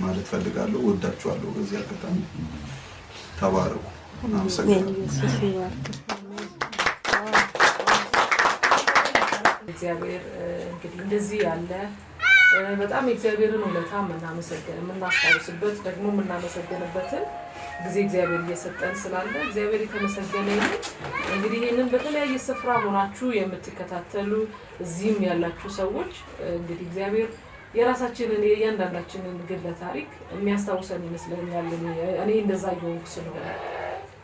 ማለት እፈልጋለሁ። ወዳችኋለሁ። በዚህ አጋጣሚ ተባረኩ። አመሰግናለሁ። እግዚአብሔር እንግዲህ እንደዚህ ያለ በጣም የእግዚአብሔርን ውለታ የምናስታውስበት ደግሞ የምናመሰግንበትን ጊዜ እግዚአብሔር እየሰጠን ስላለ እግዚአብሔር የተመሰገነ ይሁን። እንግዲህ ይህንን በተለያየ ስፍራ ሆናችሁ የምትከታተሉ እዚህም ያላችሁ ሰዎች እንግዲህ እግዚአብሔር የራሳችንን የእያንዳንዳችንን ግለ ታሪክ የሚያስታውሰን ይመስለኛል። እኔ እንደዛ እየሆንኩ ስለሆነ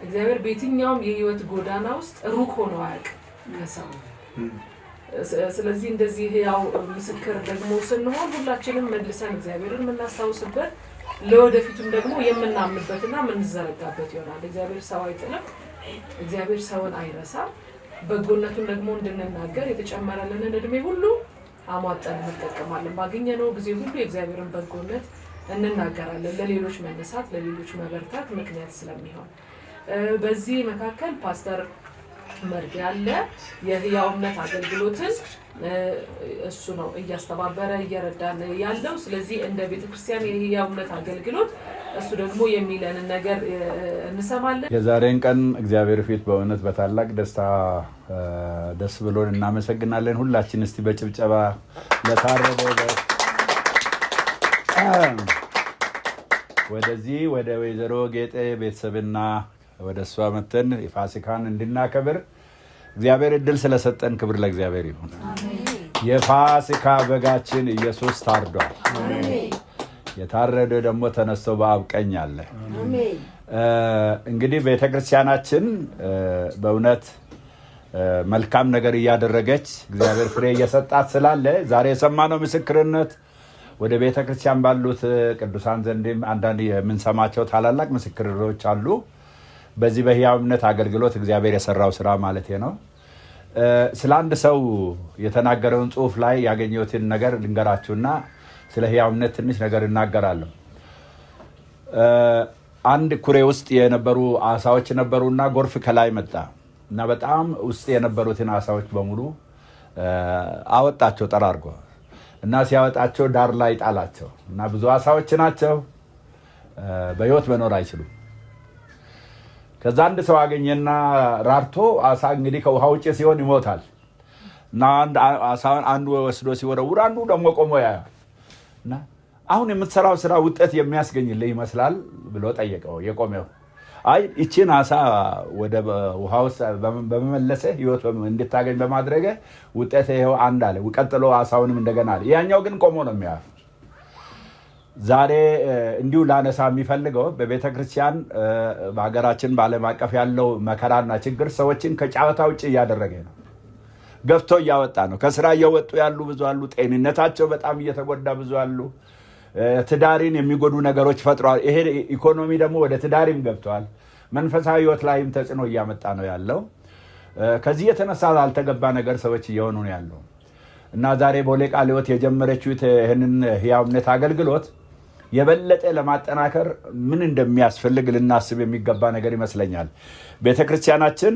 እግዚአብሔር በየትኛውም የህይወት ጎዳና ውስጥ ሩቅ ሆኖ አያውቅም ከሰው። ስለዚህ እንደዚህ ያው ምስክር ደግሞ ስንሆን ሁላችንም መልሰን እግዚአብሔርን የምናስታውስበት ለወደፊቱም ደግሞ የምናምንበትና የምንዘረጋበት ይሆናል። እግዚአብሔር ሰው አይጥልም። እግዚአብሔር ሰውን አይረሳም። በጎነቱን ደግሞ እንድንናገር የተጨመረልንን እድሜ ሁሉ አሟጠን እንጠቀማለን። ባገኘነው ጊዜ ሁሉ የእግዚአብሔርን በጎነት እንናገራለን። ለሌሎች መነሳት፣ ለሌሎች መበርታት ምክንያት ስለሚሆን በዚህ መካከል ፓስተር መርግ ያለ የህያውነት አገልግሎትን እሱ ነው እያስተባበረ እየረዳን ያለው። ስለዚህ እንደ ቤተክርስቲያን የህያውነት አገልግሎት እሱ ደግሞ የሚለንን ነገር እንሰማለን። የዛሬን ቀን እግዚአብሔር ፊት በእውነት በታላቅ ደስታ ደስ ብሎን እናመሰግናለን። ሁላችን እስቲ በጭብጨባ ለታረደው ወደዚህ ወደ ወይዘሮ ጌጤ ቤተሰብና ወደ እሷ መተን የፋሲካን እንድናከብር እግዚአብሔር እድል ስለሰጠን ክብር ለእግዚአብሔር ይሁን። የፋሲካ በጋችን ኢየሱስ ታርዷል። የታረደ ደግሞ ተነስቶ በአብ ቀኝ አለ። እንግዲህ ቤተክርስቲያናችን በእውነት መልካም ነገር እያደረገች እግዚአብሔር ፍሬ እየሰጣት ስላለ ዛሬ የሰማነው ምስክርነት ወደ ቤተክርስቲያን ባሉት ቅዱሳን ዘንድም አንዳንድ የምንሰማቸው ታላላቅ ምስክሮች አሉ። በዚህ በህያውነት አገልግሎት እግዚአብሔር የሰራው ስራ ማለት ነው። ስለ አንድ ሰው የተናገረውን ጽሑፍ ላይ ያገኘሁትን ነገር ልንገራችሁና ስለ ህያውነት ትንሽ ነገር እናገራለሁ። አንድ ኩሬ ውስጥ የነበሩ አሳዎች ነበሩና ጎርፍ ከላይ መጣ እና በጣም ውስጥ የነበሩትን አሳዎች በሙሉ አወጣቸው ጠራርጎ እና ሲያወጣቸው ዳር ላይ ጣላቸው እና ብዙ አሳዎች ናቸው፣ በህይወት መኖር አይችሉም። ከዛ አንድ ሰው አገኘና ራርቶ አሳ እንግዲህ ከውሃ ውጭ ሲሆን ይሞታል እና አንዱ ወስዶ ሲወረውር አንዱ ደግሞ ቆሞ ያያል እና አሁን የምትሰራው ስራ ውጤት የሚያስገኝልህ ይመስላል ብሎ ጠየቀው የቆመው። አይ እቺን አሳ ወደ ውሃ ውስጥ በመመለሰ ህይወት እንድታገኝ በማድረግ ውጤት ይሄው አንድ አለ። ቀጥሎ አሳውንም እንደገና አለ። ያኛው ግን ቆሞ ነው የሚያየው። ዛሬ እንዲሁ ላነሳ የሚፈልገው በቤተክርስቲያን በሀገራችን በዓለም አቀፍ ያለው መከራና ችግር ሰዎችን ከጨዋታ ውጭ እያደረገ ነው። ገፍቶ እያወጣ ነው። ከስራ እየወጡ ያሉ ብዙ አሉ። ጤንነታቸው በጣም እየተጎዳ ብዙ አሉ። ትዳሪን የሚጎዱ ነገሮች ፈጥሯል። ይሄ ኢኮኖሚ ደግሞ ወደ ትዳሪም ገብቷል። መንፈሳዊ ህይወት ላይም ተጽዕኖ እያመጣ ነው ያለው። ከዚህ የተነሳ ያልተገባ ነገር ሰዎች እየሆኑ ነው ያለው እና ዛሬ ቦሌ ቃለ ሕይወት የጀመረችው ይህንን ሕያው እምነት አገልግሎት የበለጠ ለማጠናከር ምን እንደሚያስፈልግ ልናስብ የሚገባ ነገር ይመስለኛል። ቤተክርስቲያናችን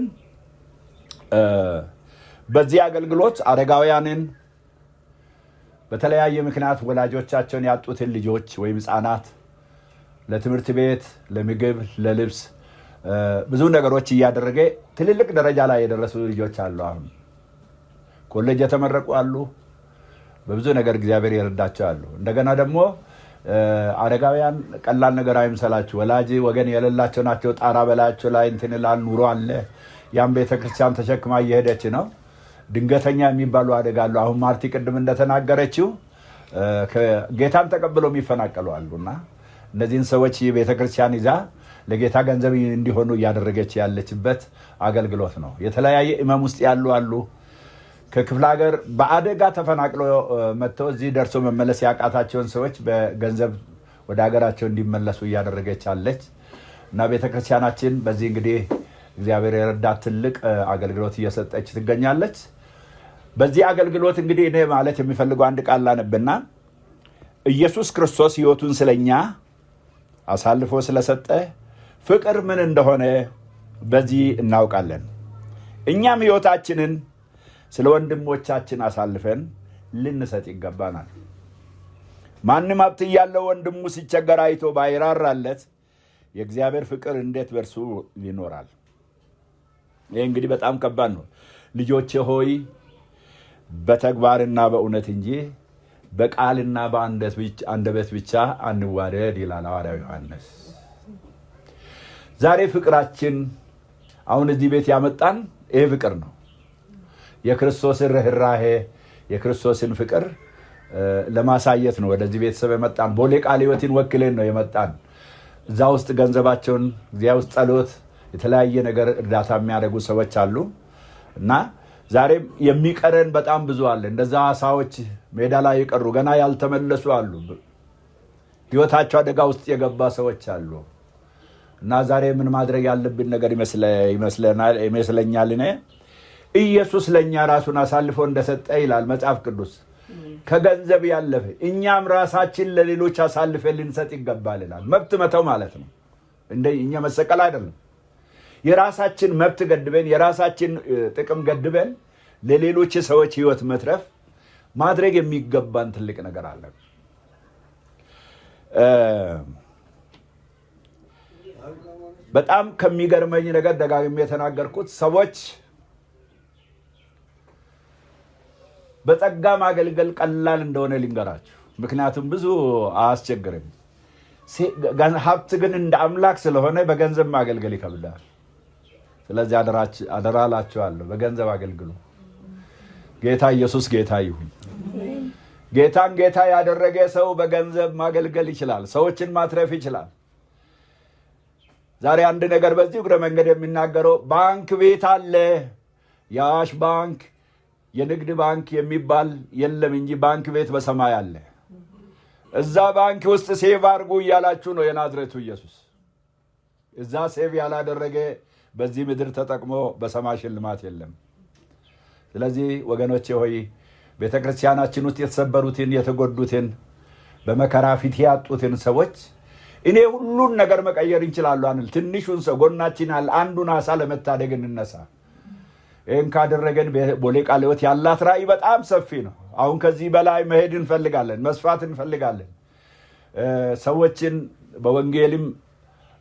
በዚህ አገልግሎት አረጋውያንን በተለያየ ምክንያት ወላጆቻቸውን ያጡትን ልጆች ወይም ህፃናት ለትምህርት ቤት፣ ለምግብ፣ ለልብስ ብዙ ነገሮች እያደረገ ትልልቅ ደረጃ ላይ የደረሱ ልጆች አሉ። አሁን ኮሌጅ የተመረቁ አሉ። በብዙ ነገር እግዚአብሔር ይረዳቸው አሉ። እንደገና ደግሞ አረጋውያን ቀላል ነገር አይምሰላችሁ። ወላጅ ወገን የሌላቸው ናቸው። ጣራ በላያቸው ላይ እንትን ይላል። ኑሮ አለ። ያም ቤተክርስቲያን ተሸክማ እየሄደች ነው። ድንገተኛ የሚባሉ አደጋ አሉ። አሁን ማርቲ ቅድም እንደተናገረችው ጌታን ተቀብለው የሚፈናቀሉ አሉና እነዚህን ሰዎች ቤተክርስቲያን ይዛ ለጌታ ገንዘብ እንዲሆኑ እያደረገች ያለችበት አገልግሎት ነው። የተለያየ ኢማም ውስጥ ያሉ አሉ። ከክፍለ ሀገር በአደጋ ተፈናቅሎ መጥተው እዚህ ደርሶ መመለስ ያቃታቸውን ሰዎች በገንዘብ ወደ ሀገራቸው እንዲመለሱ እያደረገች አለች እና ቤተክርስቲያናችን በዚህ እንግዲህ እግዚአብሔር የረዳት ትልቅ አገልግሎት እየሰጠች ትገኛለች። በዚህ አገልግሎት እንግዲህ እኔ ማለት የሚፈልገው አንድ ቃል ላነብና ኢየሱስ ክርስቶስ ሕይወቱን ስለኛ አሳልፎ ስለሰጠ ፍቅር ምን እንደሆነ በዚህ እናውቃለን። እኛም ሕይወታችንን ስለ ወንድሞቻችን አሳልፈን ልንሰጥ ይገባናል። ማንም ሀብት ያለው ወንድሙ ሲቸገር አይቶ ባይራራለት የእግዚአብሔር ፍቅር እንዴት በርሱ ይኖራል? ይህ እንግዲህ በጣም ከባድ ነው። ልጆቼ ሆይ በተግባርና በእውነት እንጂ በቃልና በአንደበት ብቻ አንዋደድ ይላል ሐዋርያው ዮሐንስ። ዛሬ ፍቅራችን አሁን እዚህ ቤት ያመጣን ይሄ ፍቅር ነው። የክርስቶስን ርኅራኄ የክርስቶስን ፍቅር ለማሳየት ነው ወደዚህ ቤተሰብ የመጣን። ቦሌ ቃለ ሕይወትን ወክለን ነው የመጣን። እዛ ውስጥ ገንዘባቸውን እዚያ ውስጥ ጸሎት፣ የተለያየ ነገር እርዳታ የሚያደርጉ ሰዎች አሉ እና ዛሬም የሚቀረን በጣም ብዙ አለ። እንደዛ አሳዎች ሜዳ ላይ የቀሩ ገና ያልተመለሱ አሉ። ሕይወታቸው አደጋ ውስጥ የገባ ሰዎች አሉ እና ዛሬ ምን ማድረግ ያለብን ነገር ይመስለኛል እኔ ኢየሱስ ለኛ ራሱን አሳልፎ እንደሰጠ ይላል መጽሐፍ ቅዱስ። ከገንዘብ ያለፈ እኛም ራሳችን ለሌሎች አሳልፈን ልንሰጥ ይገባል ይላል። መብት መተው ማለት ነው። እኛ መሰቀል አይደለም። የራሳችን መብት ገድበን የራሳችን ጥቅም ገድበን ለሌሎች ሰዎች ህይወት መትረፍ ማድረግ የሚገባን ትልቅ ነገር አለ። በጣም ከሚገርመኝ ነገር ደጋግሜ የተናገርኩት ሰዎች በጸጋ ማገልገል ቀላል እንደሆነ ልንገራችሁ። ምክንያቱም ብዙ አያስቸግርም። ሀብት ግን እንደ አምላክ ስለሆነ በገንዘብ ማገልገል ይከብዳል። ስለዚህ አደራ እላችኋለሁ፣ በገንዘብ አገልግሉ። ጌታ ኢየሱስ ጌታ ይሁን። ጌታን ጌታ ያደረገ ሰው በገንዘብ ማገልገል ይችላል፣ ሰዎችን ማትረፍ ይችላል። ዛሬ አንድ ነገር በዚህ እግረ መንገድ የሚናገረው ባንክ ቤት አለ። የአዋሽ ባንክ የንግድ ባንክ የሚባል የለም እንጂ ባንክ ቤት በሰማይ አለ። እዛ ባንክ ውስጥ ሴቭ አድርጉ እያላችሁ ነው የናዝሬቱ ኢየሱስ። እዛ ሴቭ ያላደረገ በዚህ ምድር ተጠቅሞ በሰማይ ሽልማት የለም። ስለዚህ ወገኖቼ ሆይ ቤተክርስቲያናችን ውስጥ የተሰበሩትን፣ የተጎዱትን፣ በመከራ ፊት ያጡትን ሰዎች እኔ ሁሉን ነገር መቀየር እንችላለን አንል። ትንሹን ሰው ጎናችን ያለ አንዱን አሳ ለመታደግ እንነሳ። ይህን ካደረገን ቦሌ ቃለ ሕይወት ያላት ራእይ በጣም ሰፊ ነው። አሁን ከዚህ በላይ መሄድ እንፈልጋለን፣ መስፋት እንፈልጋለን። ሰዎችን በወንጌልም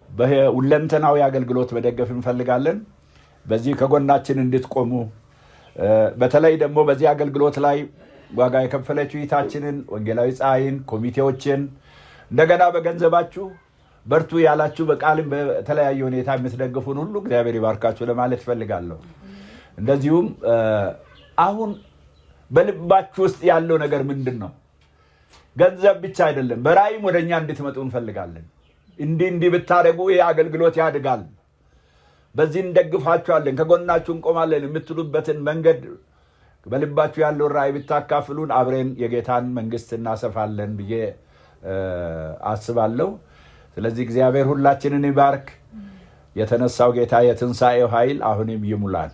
በሁለንተናዊ አገልግሎት መደገፍ እንፈልጋለን። በዚህ ከጎናችን እንድትቆሙ በተለይ ደግሞ በዚህ አገልግሎት ላይ ዋጋ የከፈለችው ይታችንን ወንጌላዊ ፀሐይን፣ ኮሚቴዎችን እንደገና በገንዘባችሁ በርቱ ያላችሁ በቃልም በተለያየ ሁኔታ የምትደግፉን ሁሉ እግዚአብሔር ይባርካችሁ ለማለት እፈልጋለሁ። እንደዚሁም አሁን በልባችሁ ውስጥ ያለው ነገር ምንድን ነው? ገንዘብ ብቻ አይደለም፣ በራእይም ወደኛ እንድትመጡ እንፈልጋለን። እንዲህ ብታደርጉ ይህ አገልግሎት ያድጋል፣ በዚህ እንደግፋችኋለን፣ ከጎናችሁ እንቆማለን የምትሉበትን መንገድ በልባችሁ ያለውን ራእይ ብታካፍሉን አብረን የጌታን መንግስት እናሰፋለን ብዬ አስባለሁ። ስለዚህ እግዚአብሔር ሁላችንን ይባርክ። የተነሳው ጌታ የትንሣኤው ኃይል አሁንም ይሙላል።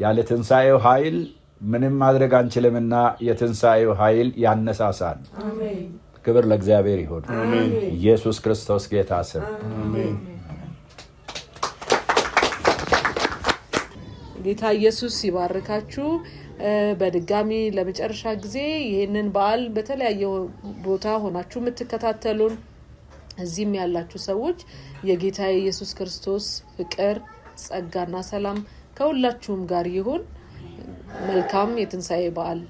ያለ ትንሣኤው ኃይል ምንም ማድረግ አንችልምና የትንሣኤው ኃይል ያነሳሳል። ክብር ለእግዚአብሔር ይሁን። ኢየሱስ ክርስቶስ ጌታ ስም። ጌታ ኢየሱስ ይባርካችሁ። በድጋሚ ለመጨረሻ ጊዜ ይሄንን በዓል በተለያየ ቦታ ሆናችሁ የምትከታተሉን እዚህም ያላችሁ ሰዎች የጌታ ኢየሱስ ክርስቶስ ፍቅር ጸጋና ሰላም ከሁላችሁም ጋር ይሁን። መልካም የትንሣኤ በዓል